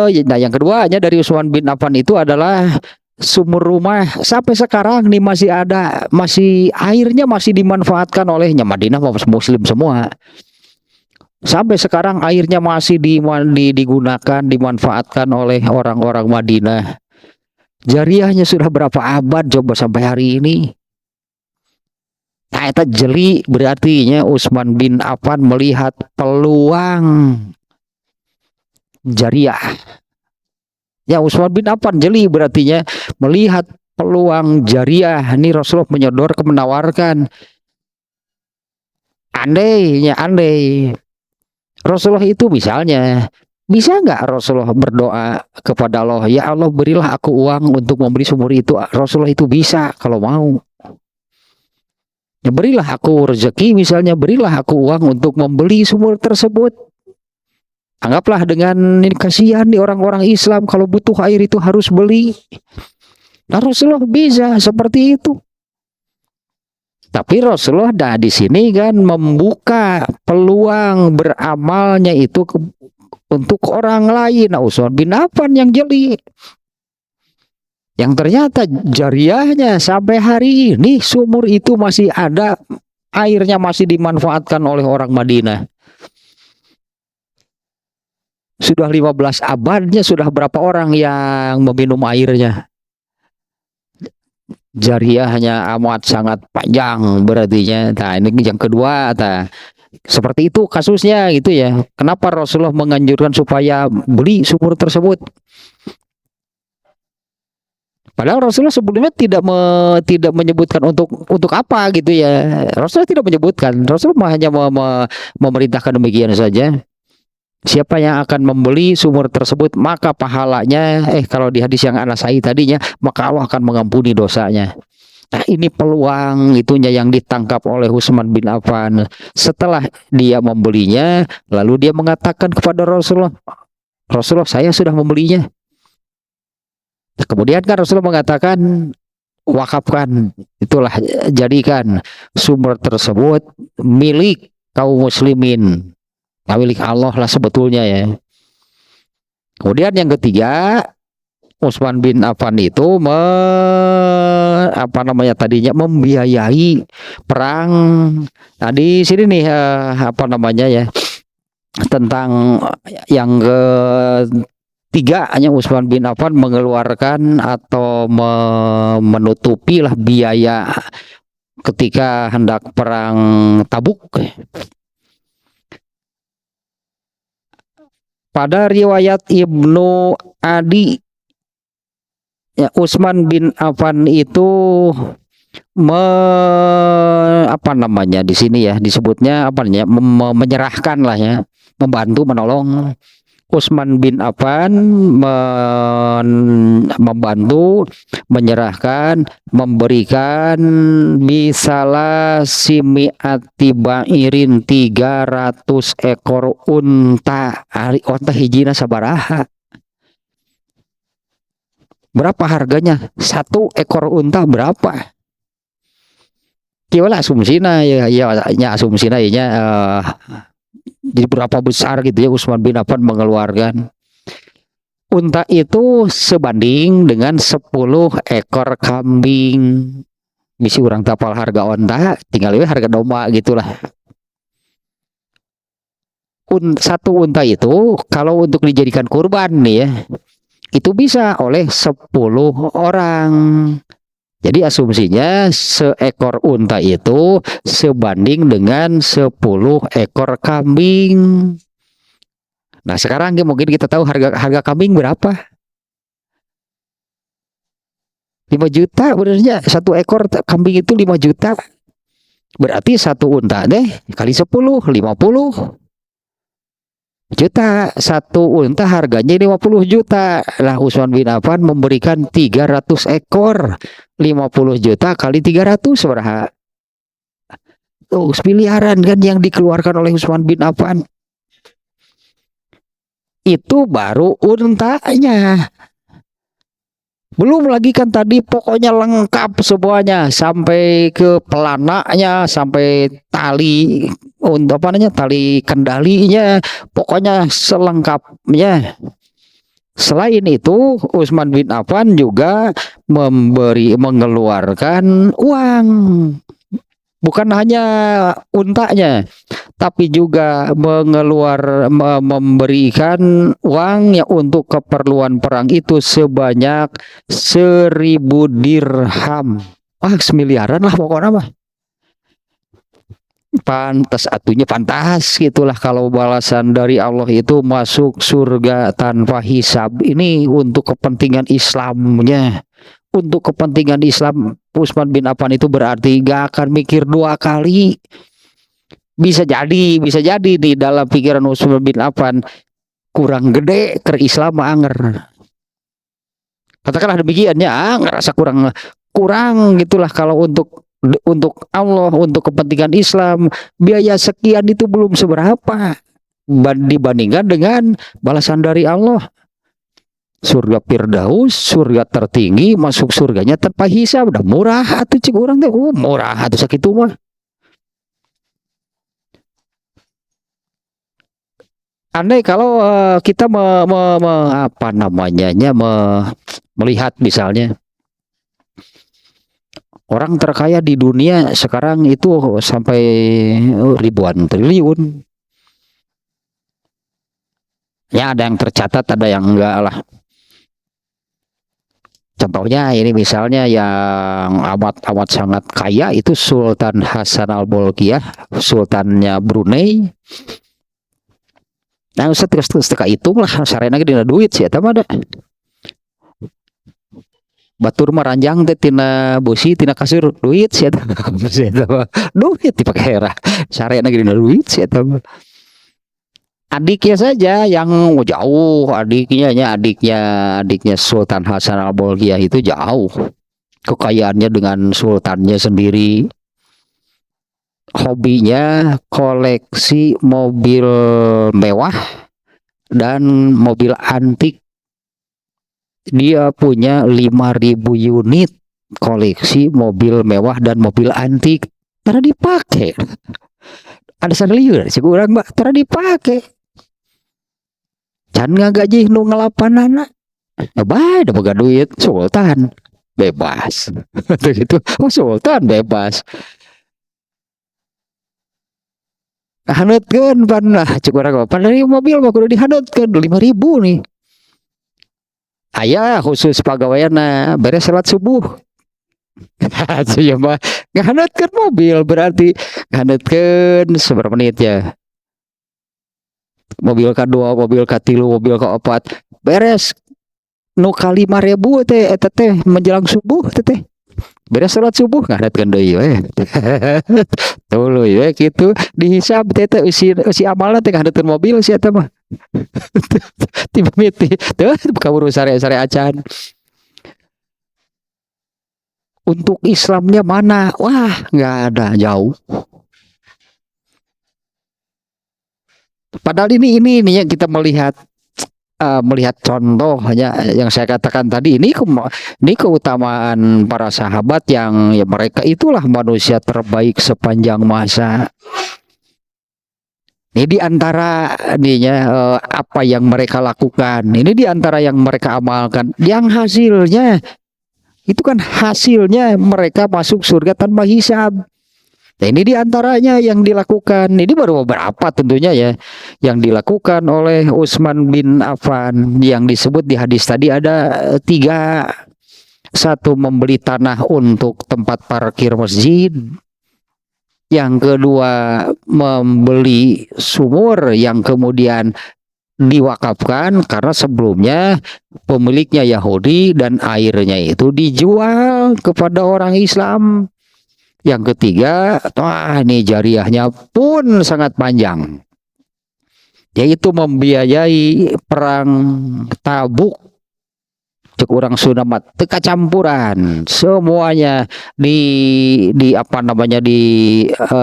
yang keduanya dari Utsman bin Affan itu adalah sumur rumah. Sampai sekarang nih masih ada, masih airnya masih dimanfaatkan olehnya. Madinah muslim semua. Sampai sekarang airnya masih digunakan, dimanfaatkan oleh orang-orang Madinah. Jariahnya sudah berapa abad coba sampai hari ini. Nah, itu jeli berarti Utsman bin Affan melihat peluang jariah. Ya, Utsman bin Affan jeli berarti melihat peluang jariah. Ini Rasulullah menyodor menawarkan. Andai Rasulullah itu misalnya, bisa nggak Rasulullah berdoa kepada Allah, ya Allah berilah aku uang untuk membeli sumur itu. Rasulullah itu bisa kalau mau. Ya, berilah aku rezeki misalnya, berilah aku uang untuk membeli sumur tersebut. Anggaplah dengan ini, kasihan nih orang-orang Islam kalau butuh air itu harus beli. Nah, Rasulullah bisa seperti itu. Tapi Rasulullah di sini kan membuka peluang beramalnya itu untuk orang lain. Nah, Utsman bin Affan yang jeli. Yang ternyata jariahnya sampai hari ini sumur itu masih ada, airnya masih dimanfaatkan oleh orang Madinah. Sudah 15 abadnya, sudah berapa orang yang meminum airnya. Jariahnya amat sangat panjang berarti. Nah, ini yang kedua. Nah, seperti itu kasusnya gitu ya. Kenapa Rasulullah menganjurkan supaya beli sumur tersebut? Padahal Rasulullah sebelumnya tidak menyebutkan untuk apa gitu ya. Rasulullah tidak menyebutkan. Rasulullah hanya memerintahkan demikian saja. Siapa yang akan membeli sumur tersebut, maka pahalanya, kalau di hadis yang Anasai tadinya, maka Allah akan mengampuni dosanya. Nah, ini peluang itunya yang ditangkap oleh Utsman bin Affan. Setelah dia membelinya, lalu dia mengatakan kepada Rasulullah, Rasulullah saya sudah membelinya. Kemudian kan Rasulullah mengatakan, wakafkan, itulah jadikan sumur tersebut milik kaum muslimin. Nah, milik Allah lah sebetulnya ya. Kemudian yang ketiga, Utsman bin Affan itu membiayai perang. Nah, di sini nih tentang yang ketiga, hanya Utsman bin Affan mengeluarkan atau menutupi lah biaya ketika hendak perang Tabuk. Pada riwayat Ibnu Adi, ya, Utsman bin Affan itu di sini ya disebutnya menyerahkan lah ya, membantu menolong. Utsman bin Affan membantu, menyerahkan, memberikan bisalah simiati bairin 300 ekor unta. Unta hijina sabaraha? Berapa harganya? 1 ekor unta berapa? Gimana asumsinya ya asumsinya ya. Jadi berapa besar gitu ya Utsman bin Affan mengeluarkan. Unta itu sebanding dengan 10 ekor kambing. Misi orang tapal harga unta, tinggal harga domba gitulah. Satu unta itu kalau untuk dijadikan kurban nih ya, itu bisa oleh 10 orang. Jadi asumsinya seekor unta itu sebanding dengan 10 ekor kambing. Nah, sekarang mungkin kita tahu harga kambing berapa? 5 juta benernya. 1 ekor kambing itu 5 juta. Berarti 1 unta deh kali 10, 50 juta. 1 unta harganya 50 juta. Lah Utsman bin Affan memberikan 300 ekor. 50 juta kali 300 berapa? Miliaran kan yang dikeluarkan oleh Utsman bin Affan. Itu baru untanya. Belum lagi kan tadi pokoknya lengkap semuanya, sampai ke pelananya, sampai tali tali kendalinya, pokoknya selengkapnya. Selain itu, Utsman bin Affan juga mengeluarkan uang. Bukan hanya untanya, tapi juga memberikan uang ya untuk keperluan perang itu sebanyak 1.000 dirham. Wah, semiliaran lah pokoknya mah. Pantas atunya pantas gitulah kalau balasan dari Allah itu masuk surga tanpa hisab. Ini untuk kepentingan Islamnya. Untuk kepentingan Islam, Utsman bin Affan itu berarti gak akan mikir dua kali. Bisa jadi di dalam pikiran Utsman bin Affan kurang gede ke Islam anger. Katakanlah demikian ya, ngerasa kurang gitulah kalau untuk Allah, untuk kepentingan Islam, biaya sekian itu belum seberapa dibandingkan dengan balasan dari Allah. Surga Firdaus, surga tertinggi, masuk surganya tanpa hisab, udah murah atuh cik orang teh, murah atuh sakitu mah. Andai kalau kita apa namanya melihat misalnya orang terkaya di dunia sekarang itu sampai ribuan triliun. Ya ada yang tercatat, ada yang enggak lah. Contohnya ini misalnya yang amat sangat kaya itu Sultan Hasan Al-Bolkiah, sultannya Brunei. Nah, usah terus hitung lah, sarena dina duit sih eta mah da. Batur mah ranjang teh tina bosi tina kasur duit sih eta. Duit dipake herah. Sarena dina duit sih eta mah. Adiknya saja yang jauh, adiknya Sultan Hasan Al-Bolkiah itu jauh kekayaannya dengan sultannya sendiri. Hobinya koleksi mobil mewah dan mobil antik. Dia punya 5.000 unit koleksi mobil mewah dan mobil antik. Karena dipakai. Ada sanelieur sih kurang mbak, karena dipakai. Can ngagaji nu ngalapanana. Bae da boga duit sultan bebas. Gitu. Oh, sultan bebas. Hanutkeun pan cek urang pan dari mobil mah kudu dihanutkeun 5.000 nih. Aya khusus pagaweana beres salat subuh. Ya mah ngahanutkeun mobil berarti ngahanutkeun seberapa menit ya. Mobil kedua, mobil katilu, mobil keempat beres nu ka 5.000 teh eta teh menjelang subuh teh beres salat subuh ngadatkeun deui we. Tuluy we kitu dihisab teh si amalna teh ngadatkeun mobil si eta mah. Tiba miti teh kaburu sare-sare acan. Untuk Islamnya mana? Wah, nggak ada, jauh. Padahal ini yang kita melihat contoh hanya yang saya katakan tadi ini keutamaan para sahabat yang ya mereka itulah manusia terbaik sepanjang masa. Ini diantara apa yang mereka lakukan, ini diantara yang mereka amalkan, yang hasilnya itu kan hasilnya mereka masuk surga tanpa hisab. Nah, ini diantaranya yang dilakukan. Ini baru beberapa tentunya ya yang dilakukan oleh Utsman bin Affan. Yang disebut di hadis tadi ada 3. Satu, membeli tanah untuk tempat parkir masjid. Yang kedua, membeli sumur yang kemudian diwakafkan karena sebelumnya pemiliknya Yahudi dan airnya itu dijual kepada orang Islam. Yang ketiga, wah ini jariahnya pun sangat panjang, yaitu membiayai perang Tabuk. Cek orang Sunda mah teka campuran, semuanya di apa namanya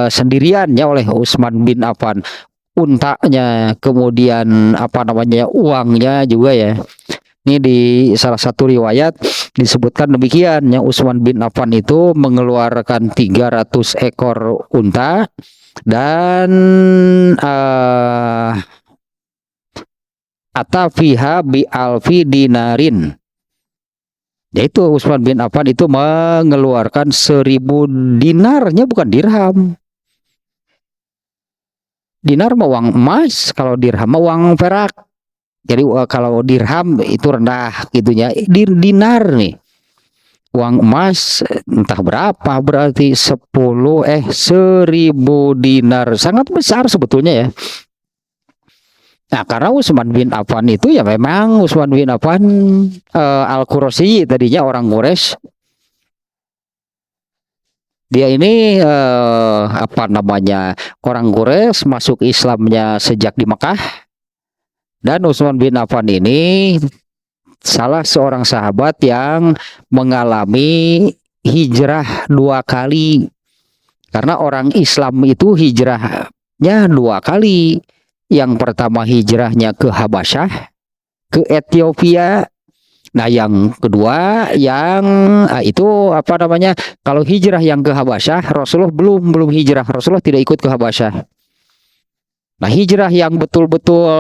sendiriannya oleh Utsman bin Affan. Untanya, kemudian apa namanya uangnya juga ya. Ini di salah satu riwayat disebutkan demikian, yang Utsman bin Affan itu mengeluarkan 300 ekor unta dan atafiha bi alfi dinarin. Yaitu Utsman bin Affan itu mengeluarkan 1.000 dinarnya, bukan dirham. Dinar mah uang emas, kalau dirham mah uang perak. Jadi kalau dirham itu rendah gitunya. Dinar nih, uang emas entah berapa, berarti 1.000 dinar, sangat besar sebetulnya ya. Nah, karena Utsman bin Affan itu ya memang Utsman bin Affan Al-Quraisy, tadinya orang Quraisy. Dia ini apa namanya, orang Quraisy, masuk Islamnya sejak di Mekah. Dan Utsman bin Affan ini salah seorang sahabat yang mengalami hijrah 2 kali. Karena orang Islam itu hijrahnya 2 kali. Yang pertama hijrahnya ke Habasyah, ke Ethiopia. Nah, yang kedua yang itu apa namanya? Kalau hijrah yang ke Habasyah, Rasulullah belum hijrah. Rasulullah tidak ikut ke Habasyah. Nah, hijrah yang betul-betul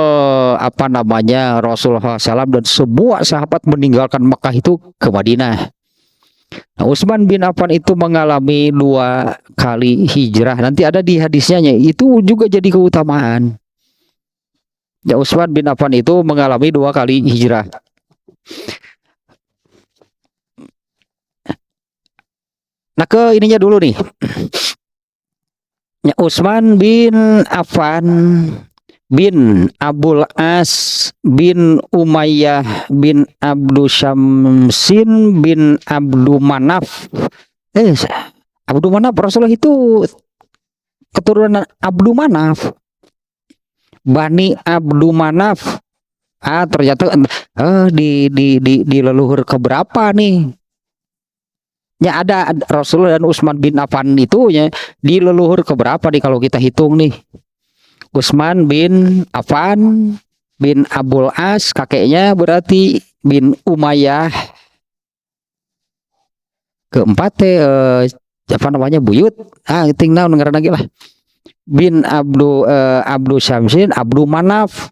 apa namanya, Rasulullah SAW dan semua sahabat meninggalkan Mekah itu ke Madinah. Nah, Utsman bin Affan itu mengalami 2 kali hijrah. Nanti ada di hadisnya, itu juga jadi keutamaan. Ya, Utsman bin Affan itu mengalami 2 kali hijrah. Nah, ke ininya dulu nih. Ya, Utsman bin Affan bin Abul As bin Umayyah bin Abdu Syamsin bin Abdu Manaf. Abdu Manaf, Rasulullah itu keturunan Abdu Manaf. Bani Abdu Manaf. Ternyata di leluhur keberapa nih? Ya, ada Rasulullah dan Utsman bin Affan itu ya di leluhur keberapa nih kalau kita hitung nih? Utsman bin Affan bin Abul As, kakeknya berarti bin Umayyah. Keempat apa namanya, buyut. Tinggal dengar lagi lah. Bin Abdu Syamsin Abdu Manaf.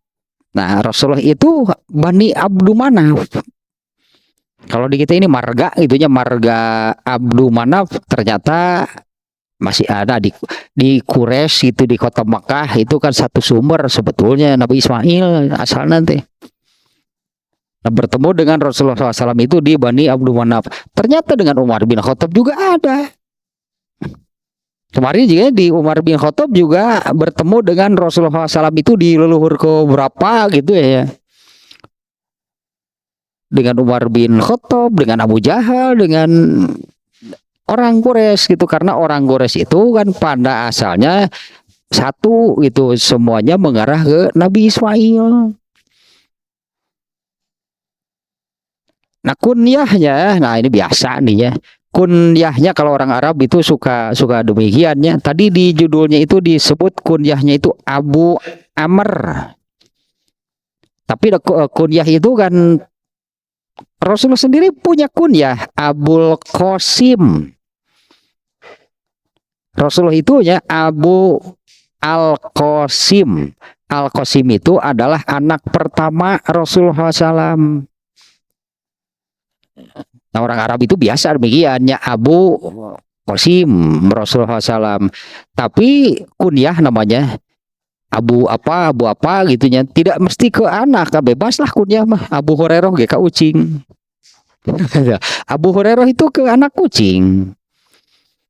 Nah, Rasulullah itu Bani Abdu Manaf. Kalau di kita ini marga itunya, marga Abdu Manaf, ternyata masih ada di Quraisy itu, di kota Makkah itu kan satu sumber sebetulnya Nabi Ismail asal nanti. Nah, bertemu dengan Rasulullah SAW itu di Bani Abdu Manaf. Ternyata dengan Umar bin Khattab juga ada. Kemarin juga di Umar bin Khattab juga bertemu dengan Rasulullah SAW itu di leluhur ke berapa gitu ya. Dengan Umar bin Khattab, dengan Abu Jahal, dengan orang Quraisy gitu. Karena orang Quraisy itu kan pada asalnya satu gitu, semuanya mengarah ke Nabi Ismail. Nah, kunyahnya, nah ini biasa nih ya. Kunyahnya kalau orang Arab itu suka demikiannya. Tadi di judulnya itu disebut kunyahnya itu Abu Amr. Tapi kunyah itu kan Rasulullah sendiri punya kunyah Abul Qasim. Rasulullah itu ya Abu Al-Qasim. Al-Qasim itu adalah anak pertama Rasulullah SAW. Nah, orang Arab itu biasa demikiannya Abu Qasim Rasulullah SAW. Tapi kunyah namanya Abu apa gitunya, tidak mesti ke anak, bebas lah kunyah mah. Abu Hurairah ke ucing. Abu Hurairah itu ke anak kucing.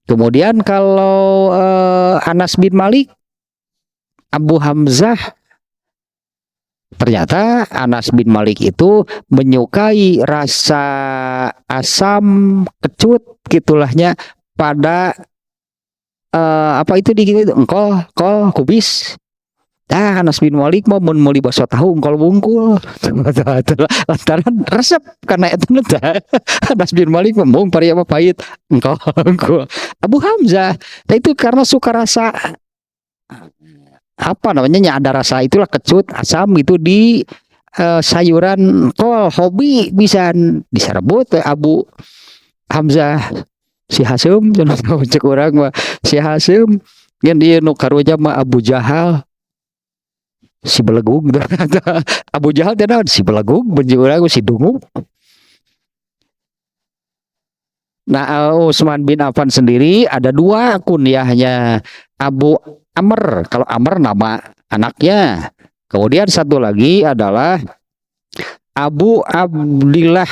Kemudian kalau Anas bin Malik, Abu Hamzah. Ternyata Anas bin Malik itu menyukai rasa asam kecut gitulahnya pada apa itu di engkol kubis. Anas bin Malik mau meuli baso tahu engkol bungkul. Lantaran resep karena itu Anas bin Malik ngomong pari apa pahit engkol. Abu Hamzah, nah itu karena suka rasa apa namanya, ada rasa itulah kecut asam itu di sayuran kol, hobi bisa diserebut Abu Hamzah si Hasyim jangan cek orang mah si Hasyim yang dia nu karunya mah Abu Jahal si belegug. Abu Jahal teh si belegug benci urang si dungu. Nah, Utsman bin Affan sendiri ada dua kunyahnya. Abu Amr, kalau Amr nama anaknya. Kemudian satu lagi adalah Abu Abdillah.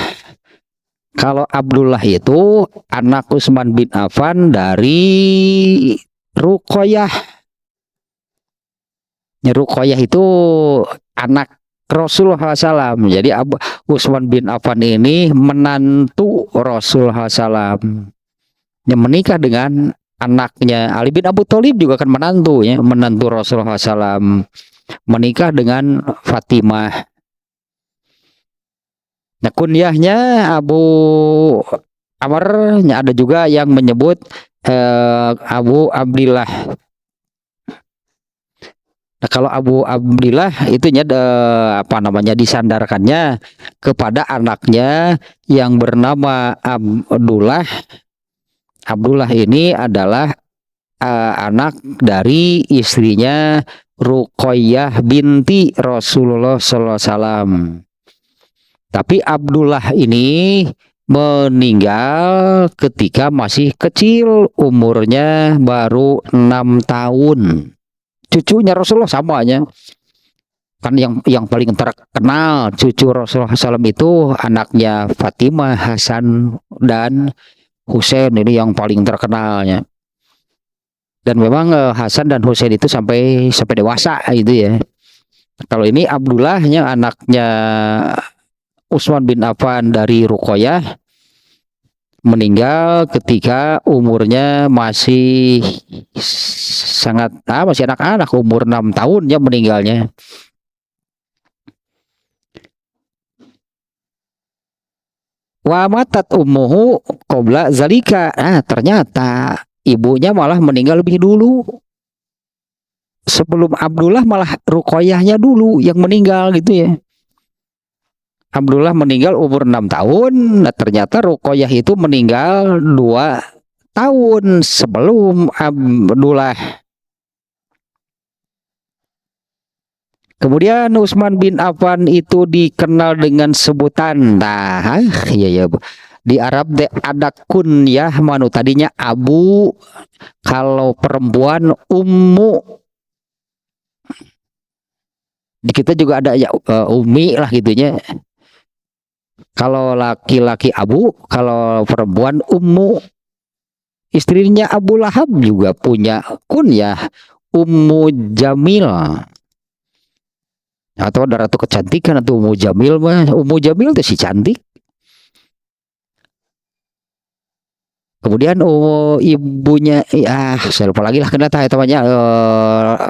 Kalau Abdullah itu anak Utsman bin Affan dari Ruqayyah. Ruqayyah itu anak Rasulullah SAW. Jadi Utsman bin Affan ini menantu Rasulullah SAW. Yang menikah dengan anaknya Ali bin Abu Thalib juga kan menantu ya, menantu Rasulullah SAW. Menikah dengan Fatimah. Nah, kunyahnya Abu Amr, ada juga yang menyebut Abu Abdillah. Nah, kalau Abu Abdillah itunya apa namanya, disandarkannya kepada anaknya yang bernama Abdullah. Abdullah ini adalah anak dari istrinya Ruqayyah binti Rasulullah SAW. Tapi Abdullah ini meninggal ketika masih kecil, umurnya baru 6 tahun. Cucunya Rasulullah samanya. Kan yang paling terkenal cucu Rasulullah SAW itu anaknya Fatimah, Hasan dan Husain, ini yang paling terkenalnya. Dan memang Hasan dan Husain itu sampai dewasa gitu ya. Kalau ini Abdullahnya anaknya Utsman bin Affan dari Ruqayyah, meninggal ketika umurnya masih sangat masih anak-anak, umur 6 tahun ya meninggalnya. Wa matat ummuhu qabla zalika. Ternyata ibunya malah meninggal lebih dulu. Sebelum Abdullah malah Ruqayyahnya dulu yang meninggal gitu ya. Abdullah meninggal umur 6 tahun. Nah, ternyata Ruqayyah itu meninggal 2 tahun sebelum Abdullah. Kemudian Utsman bin Affan itu dikenal dengan sebutan, ya di Arab ada kunyah manu, tadinya Abu, kalau perempuan Ummu. Di kita juga ada ya Umi lah gitunya. Kalau laki-laki Abu, kalau perempuan Ummu. Istrinya Abu Lahab juga punya kunyah Ummu Jamil. Atau ada ratu kecantikan atau Ummu Jamil mah. Ummu Jamil itu si cantik. Kemudian ibunya, saya lupa lagi lah kenapa namanya.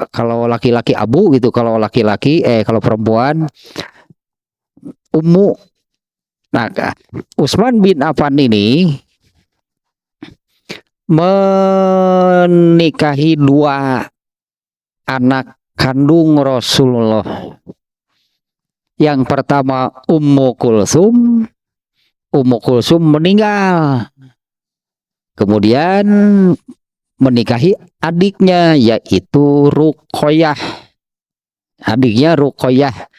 Kalau laki-laki Abu gitu, kalau laki-laki kalau perempuan Ummu. Nah, Utsman bin Affan ini menikahi 2 anak kandung Rasulullah. Yang pertama Ummu Kulsum. Ummu Kulsum meninggal. Kemudian menikahi adiknya yaitu Ruqayyah. Adiknya Ruqayyah.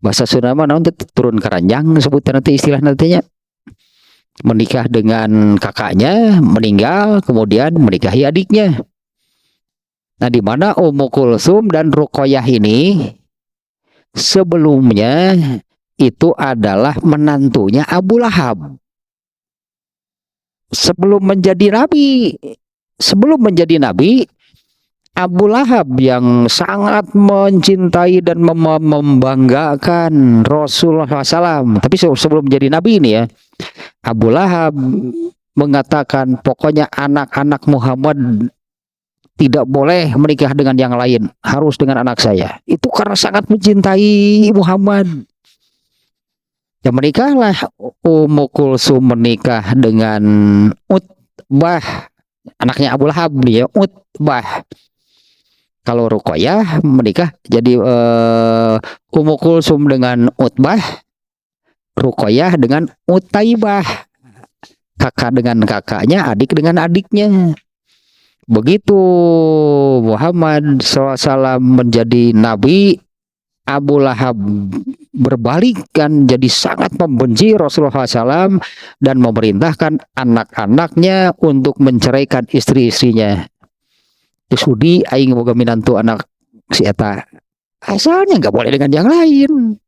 Bahasa Sunda mah naon turun keranjang sebutan nanti istilah nantinya. Menikah dengan kakaknya, meninggal, kemudian menikahi adiknya. Nah, di mana Ummu Kulsum dan Ruqayyah ini sebelumnya itu adalah menantunya Abu Lahab. Sebelum menjadi nabi, Abu Lahab yang sangat mencintai dan membanggakan Rasulullah SAW. Tapi sebelum menjadi nabi ini ya, Abu Lahab mengatakan pokoknya anak-anak Muhammad tidak boleh menikah dengan yang lain, harus dengan anak saya. Itu karena sangat mencintai Muhammad. Ya, menikahlah Ummu Kulsum menikah dengan Utbah, anaknya Abu Lahab dia, Utbah. Kalau Ruqayyah menikah jadi Ummu Kulsum dengan Utbah, Ruqayyah dengan Utaibah. Kakak dengan kakaknya, adik dengan adiknya. Begitu Muhammad SAW menjadi nabi, Abu Lahab berbalikan jadi sangat membenci Rasulullah SAW dan memerintahkan anak-anaknya untuk menceraikan istri-istrinya. Sudi aing boga minantu anak si eta. Asalnya nggak boleh dengan yang lain.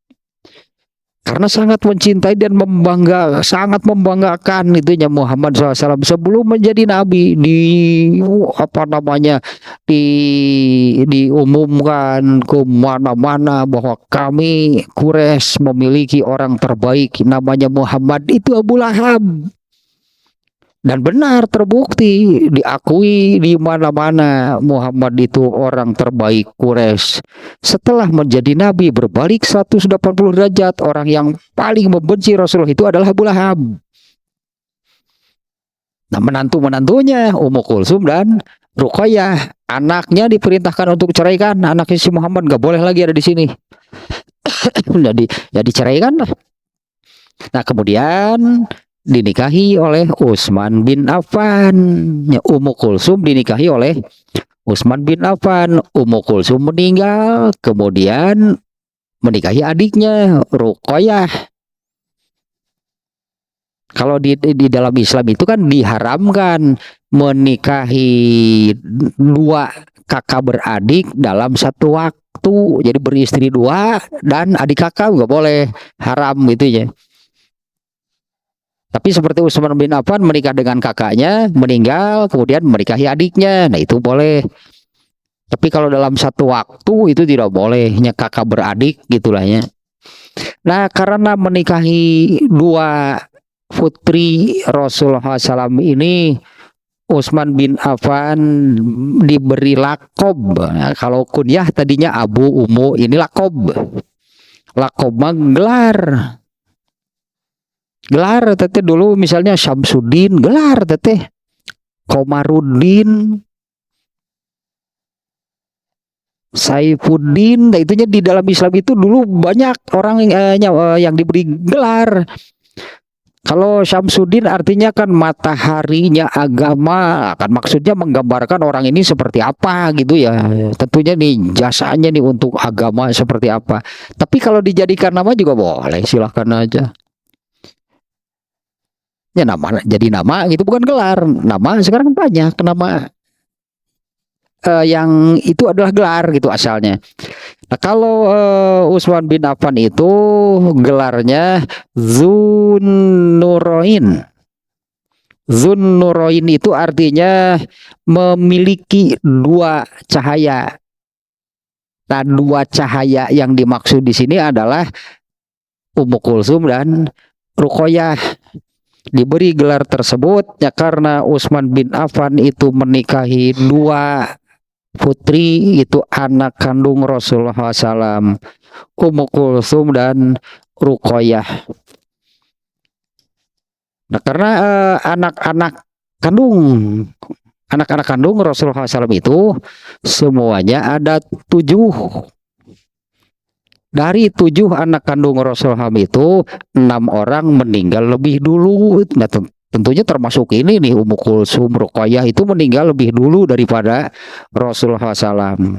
Karena sangat mencintai dan sangat membanggakan itunya Muhammad SAW sebelum menjadi nabi apa namanya diumumkan ke mana-mana bahwa kami Quraisy memiliki orang terbaik namanya Muhammad, itu Abu Lahab. Dan benar terbukti, diakui di mana-mana Muhammad itu orang terbaik Quraisy. Setelah menjadi nabi berbalik 180 derajat, orang yang paling membenci Rasulullah itu adalah Abu Lahab. Nah, menantu-menantunya Ummu Kulsum dan Ruqayyah, anaknya diperintahkan untuk ceraikan. Anaknya si Muhammad nggak boleh lagi ada di sini. jadi ceraikan. Nah, kemudian dinikahi oleh Utsman bin Affan. Ummu Kulsum dinikahi oleh Utsman bin Affan. Ummu Kulsum meninggal, kemudian menikahi adiknya Ruqayyah. Kalau di dalam Islam itu kan diharamkan menikahi dua kakak beradik dalam satu waktu. Jadi beristri dua dan adik kakak nggak boleh, haram gitu ya. Tapi seperti Utsman bin Affan menikah dengan kakaknya, meninggal, kemudian menikahi adiknya, nah itu boleh. Tapi kalau dalam satu waktu itu tidak boleh, kakak beradik gitulah ya. Nah, karena menikahi dua putri Rasulullah SAW ini, Utsman bin Affan diberi lakob. Nah, kalau kunyah tadinya Abu Ummu, ini lakob. Lakob mah gelar. Gelar teteh dulu misalnya Syamsuddin, gelar teteh Komarudin, Saifuddin. Nah, itunya di dalam Islam itu dulu banyak orang yang diberi gelar. Kalau Syamsuddin artinya kan mataharinya agama, kan maksudnya menggambarkan orang ini seperti apa gitu ya. Tentunya nih jasanya nih untuk agama seperti apa. Tapi kalau dijadikan nama juga boleh, silahkan aja. Ya nama jadi nama gitu, bukan gelar. Nama sekarang banyak nama yang itu adalah gelar gitu asalnya. Nah, kalau Utsman bin Affan itu gelarnya Zunnurain. Zunnurain itu artinya memiliki dua cahaya. Nah, dua cahaya yang dimaksud di sini adalah Ummu Kulsum dan Ruqayyah. Diberi gelar tersebut ya karena Utsman bin Affan itu menikahi dua putri, itu anak kandung Rasulullah SAW, Ummu Kulsum dan Ruqayyah. Nah, karena anak-anak kandung Rasulullah SAW itu semuanya ada 7. Dari 7 anak kandung Rasulullah itu 6 orang meninggal lebih dulu. Nah, tentunya termasuk ini nih Ummu Kulsum, Ruqayyah itu meninggal lebih dulu daripada Rasulullah SAW.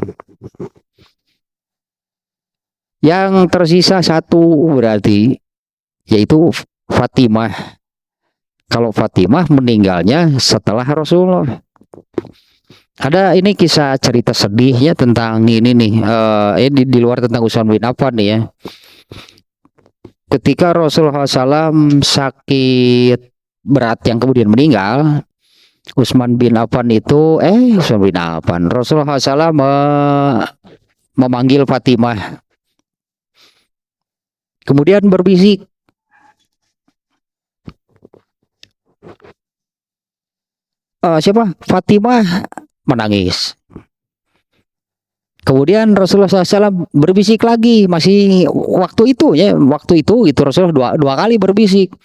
Yang tersisa 1 berarti yaitu Fatimah. Kalau Fatimah meninggalnya setelah Rasulullah. Ada ini kisah cerita sedihnya tentang ini nih, di luar tentang Utsman bin Affan nih ya. Ketika Rasulullah SAW sakit berat yang kemudian meninggal, Utsman bin Affan itu Rasulullah SAW memanggil Fatimah, kemudian berbisik, siapa? Fatimah menangis. Kemudian Rasulullah SAW berbisik lagi, masih waktu itu itu Rasulullah dua kali berbisik.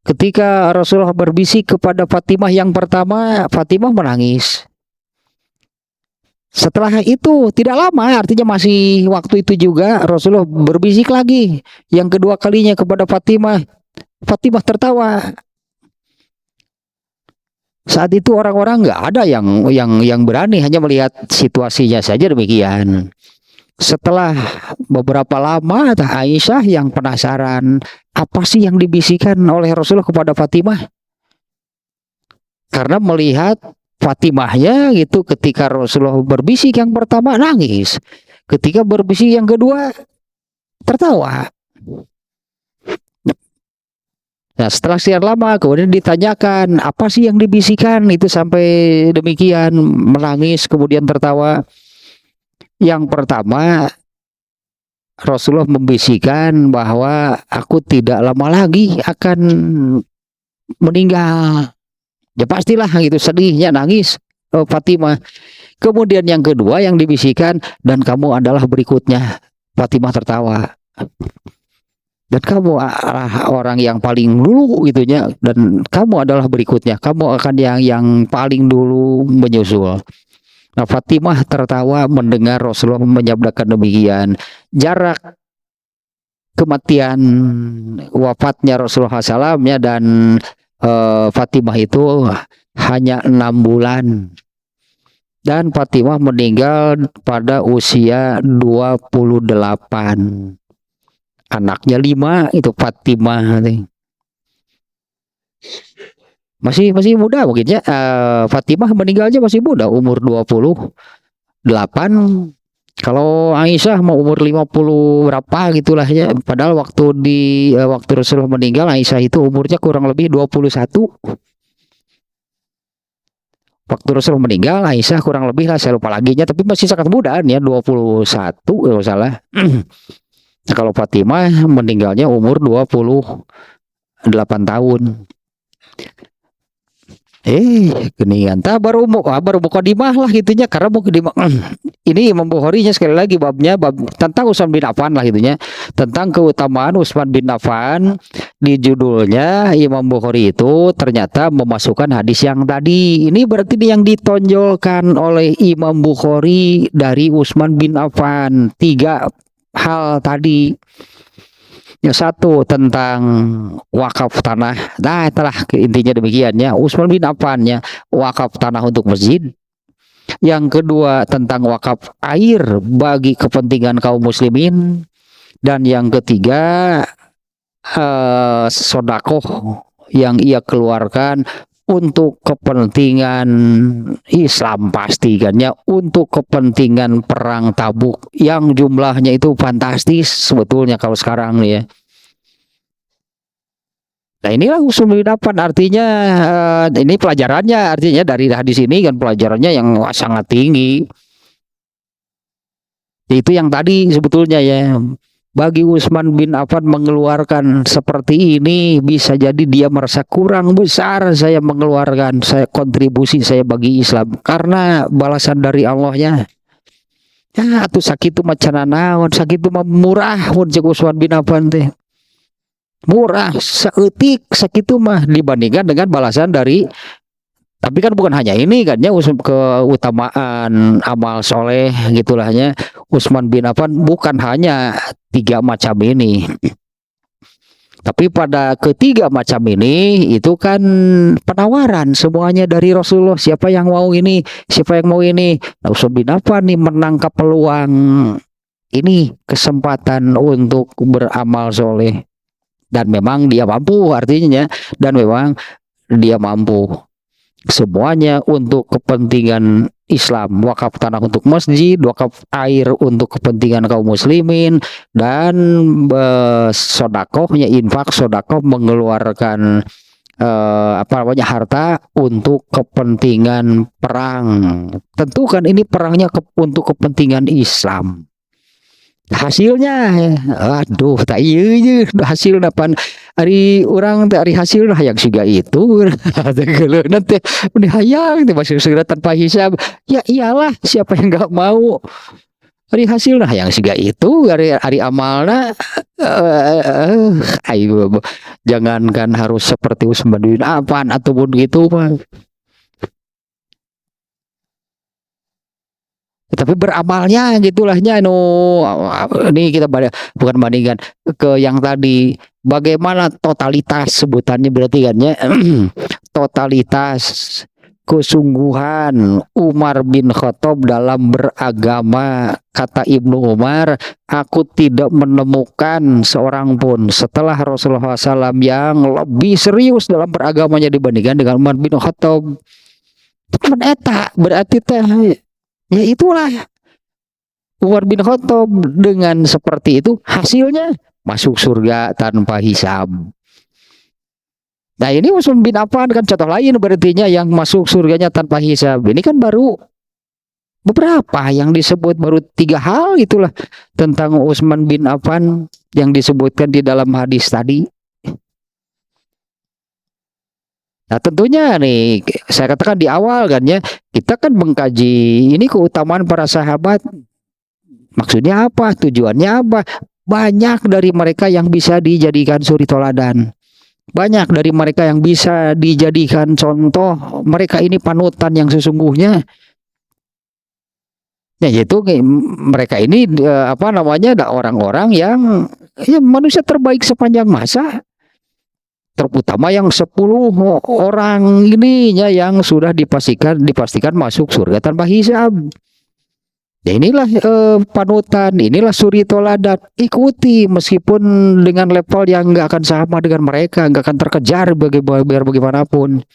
Ketika Rasulullah berbisik kepada Fatimah yang pertama, Fatimah menangis. Setelah itu tidak lama, artinya masih waktu itu juga Rasulullah berbisik lagi yang kedua kalinya kepada Fatimah. Fatimah tertawa. Saat itu orang-orang nggak ada yang berani, hanya melihat situasinya saja demikian. Setelah beberapa lama, Aisyah yang penasaran, apa sih yang dibisikkan oleh Rasulullah kepada Fatimah? Karena melihat Fatimahnya gitu, ketika Rasulullah berbisik yang pertama nangis, ketika berbisik yang kedua tertawa. Nah, setelah sekian lama kemudian ditanyakan apa sih yang dibisikkan itu sampai demikian menangis kemudian tertawa. Yang pertama, Rasulullah membisikkan bahwa aku tidak lama lagi akan meninggal. Ya pastilah gitu, sedihnya nangis Fatimah. Kemudian yang kedua yang dibisikkan, dan kamu adalah berikutnya. Fatimah tertawa. Dan kamu adalah orang yang paling dulu gitunya, dan kamu adalah berikutnya. Kamu akan yang paling dulu menyusul. Nah, Fatimah tertawa mendengar Rasulullah menyabdakan demikian. Jarak kematian wafatnya Rasulullah SAW ya dan Fatimah itu hanya 6 bulan. Dan Fatimah meninggal pada usia 28. Anaknya 5 itu Fatimah. Masih muda mungkin ya. Fatimah meninggalnya masih muda, umur 28. Kalau Aisyah mau umur 50 berapa gitulah ya. Padahal waktu Rasulullah meninggal, Aisyah itu umurnya kurang lebih 21. Waktu Rasulullah meninggal, Aisyah kurang lebih lah, saya lupa laginya, tapi masih sangat muda ya, 21 kalau salah. Nah, kalau Fatimah meninggalnya umur 28 tahun. Geningan baru mukadimah lah gitunya, karena mukadimah ini Imam Bukhari-nya sekali lagi babnya bab tentang Utsman bin Affan lah gitunya, tentang keutamaan Utsman bin Affan. Di judulnya Imam Bukhari itu ternyata memasukkan hadis yang tadi. Ini berarti yang ditonjolkan oleh Imam Bukhari dari Utsman bin Affan 3 hal tadi. Yang satu tentang wakaf tanah. Nah, itulah intinya demikian ya. Utsman bin Affan ya, wakaf tanah untuk masjid. Yang kedua tentang wakaf air bagi kepentingan kaum muslimin. Dan yang ketiga sodakoh yang ia keluarkan untuk kepentingan Islam, pastikannya untuk kepentingan perang Tabuk yang jumlahnya itu fantastis sebetulnya kalau sekarang nih ya. Nah, inilah usul dapat, artinya ini pelajarannya, artinya dari hadis ini kan pelajarannya yang sangat tinggi. Itu yang tadi sebetulnya ya. Bagi Utsman bin Affan mengeluarkan seperti ini, bisa jadi dia merasa kurang besar saya mengeluarkan, saya kontribusi saya bagi Islam, karena balasan dari Allahnya. Ya, atuh sakitu macana naon, sakitu mah murah mun jeung Utsman bin Affan teh. Murah saeutik sakitu mah dibandingkan dengan balasan dari. Tapi kan bukan hanya ini kan ya, keutamaan amal soleh gitulahnya. Utsman bin Affan bukan hanya 3 macam ini, tapi pada ketiga macam ini itu kan penawaran semuanya dari Rasulullah. Siapa yang mau ini, siapa yang mau ini. Nah, Utsman bin Affan nih menangkap peluang ini, kesempatan untuk beramal soleh, dan memang dia mampu, artinya, dan memang dia mampu. Semuanya untuk kepentingan Islam, wakaf tanah untuk masjid, wakaf air untuk kepentingan kaum muslimin, dan sodakohnya, infak sodakoh mengeluarkan harta untuk kepentingan perang. Tentu kan ini perangnya untuk kepentingan Islam. Hasilnya aduh tak iya hasil dapan hari orang hari hasil lah yang siga itu nanti hayang masih segera tanpa hisab. Ya iyalah, siapa yang nggak mau hari hasil lah yang siga itu hari amalnya. Ayo jangankan harus seperti Utsman bin Affan ataupun gitu mah, tapi beramalnya gitulahnya. Ini kita bukan bandingkan ke yang tadi, bagaimana totalitas sebutannya berarti kan ya. Totalitas kesungguhan Umar bin Khattab dalam beragama. Kata Ibnu Umar, aku tidak menemukan seorang pun setelah Rasulullah SAW yang lebih serius dalam beragamanya dibandingkan dengan Umar bin Khattab. Eta berarti teh ya itulah Umar bin Khattab, dengan seperti itu hasilnya masuk surga tanpa hisab. Nah ini Utsman bin Affan kan contoh lain berartinya yang masuk surganya tanpa hisab. Ini kan baru beberapa yang disebut, baru 3 hal itulah tentang Utsman bin Affan yang disebutkan di dalam hadis tadi. Nah tentunya nih saya katakan di awal kan ya, kita kan mengkaji ini keutamaan para sahabat. Maksudnya apa? Tujuannya apa? Banyak dari mereka yang bisa dijadikan suri toladan. Banyak dari mereka yang bisa dijadikan contoh. Mereka ini panutan yang sesungguhnya. Ya yaitu mereka ini apa namanya, ada orang-orang yang ya, manusia terbaik sepanjang masa. Terutama yang 10 orang ininya yang sudah dipastikan masuk surga tanpa hisab. Ya inilah panutan, inilah suri toladan. Ikuti meskipun dengan level yang nggak akan sama dengan mereka, nggak akan terkejar biar bagaimanapun.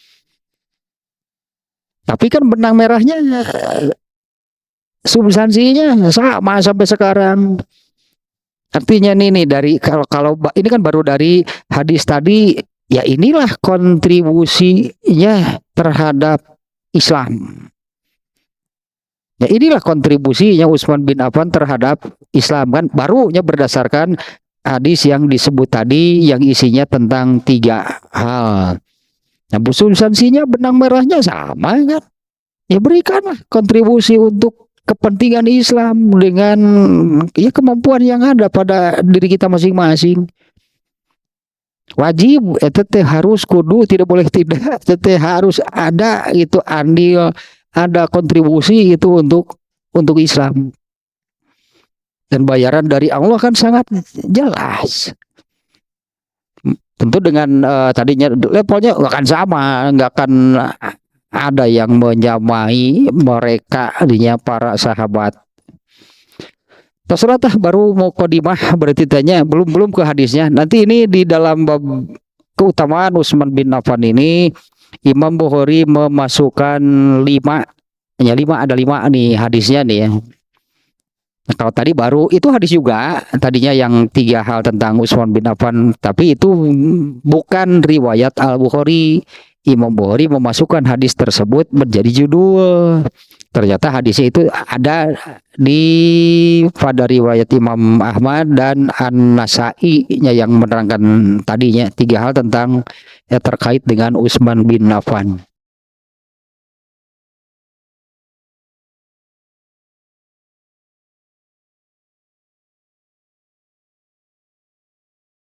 Tapi kan benang merahnya substansinya sama sampai sekarang. Artinya nih dari kalau ini kan baru dari hadis tadi, ya inilah kontribusinya terhadap Islam. Ya inilah kontribusinya Utsman bin Affan terhadap Islam, kan barunya berdasarkan hadis yang disebut tadi yang isinya tentang 3 hal. Nah, substansinya benang merahnya sama kan? Ya berikanlah kontribusi untuk kepentingan Islam dengan ya kemampuan yang ada pada diri kita masing-masing. Wajib teteh harus kudu tidak boleh tidak, teteh harus ada itu andil, ada kontribusi itu untuk Islam. Dan bayaran dari Allah kan sangat jelas. Tentu dengan tadinya levelnya nggak akan sama, nggak akan ada yang menyamai mereka artinya para sahabat. Terserah baru mau kodimah berarti tanya belum ke hadisnya. Nanti ini di dalam bab keutamaan Utsman bin Affan ini Imam Bukhari memasukkan 5, hanya 5, ada 5 nih hadisnya nih ya. Nah, kalau tadi baru itu hadis juga tadinya yang 3 hal tentang Utsman bin Affan, tapi itu bukan riwayat Al-Bukhari. Imam Bukhari memasukkan hadis tersebut menjadi judul. Ternyata hadisnya itu ada pada riwayat Imam Ahmad dan An-Nasai-nya yang menerangkan tadinya 3 hal tentang ya terkait dengan Utsman bin Affan.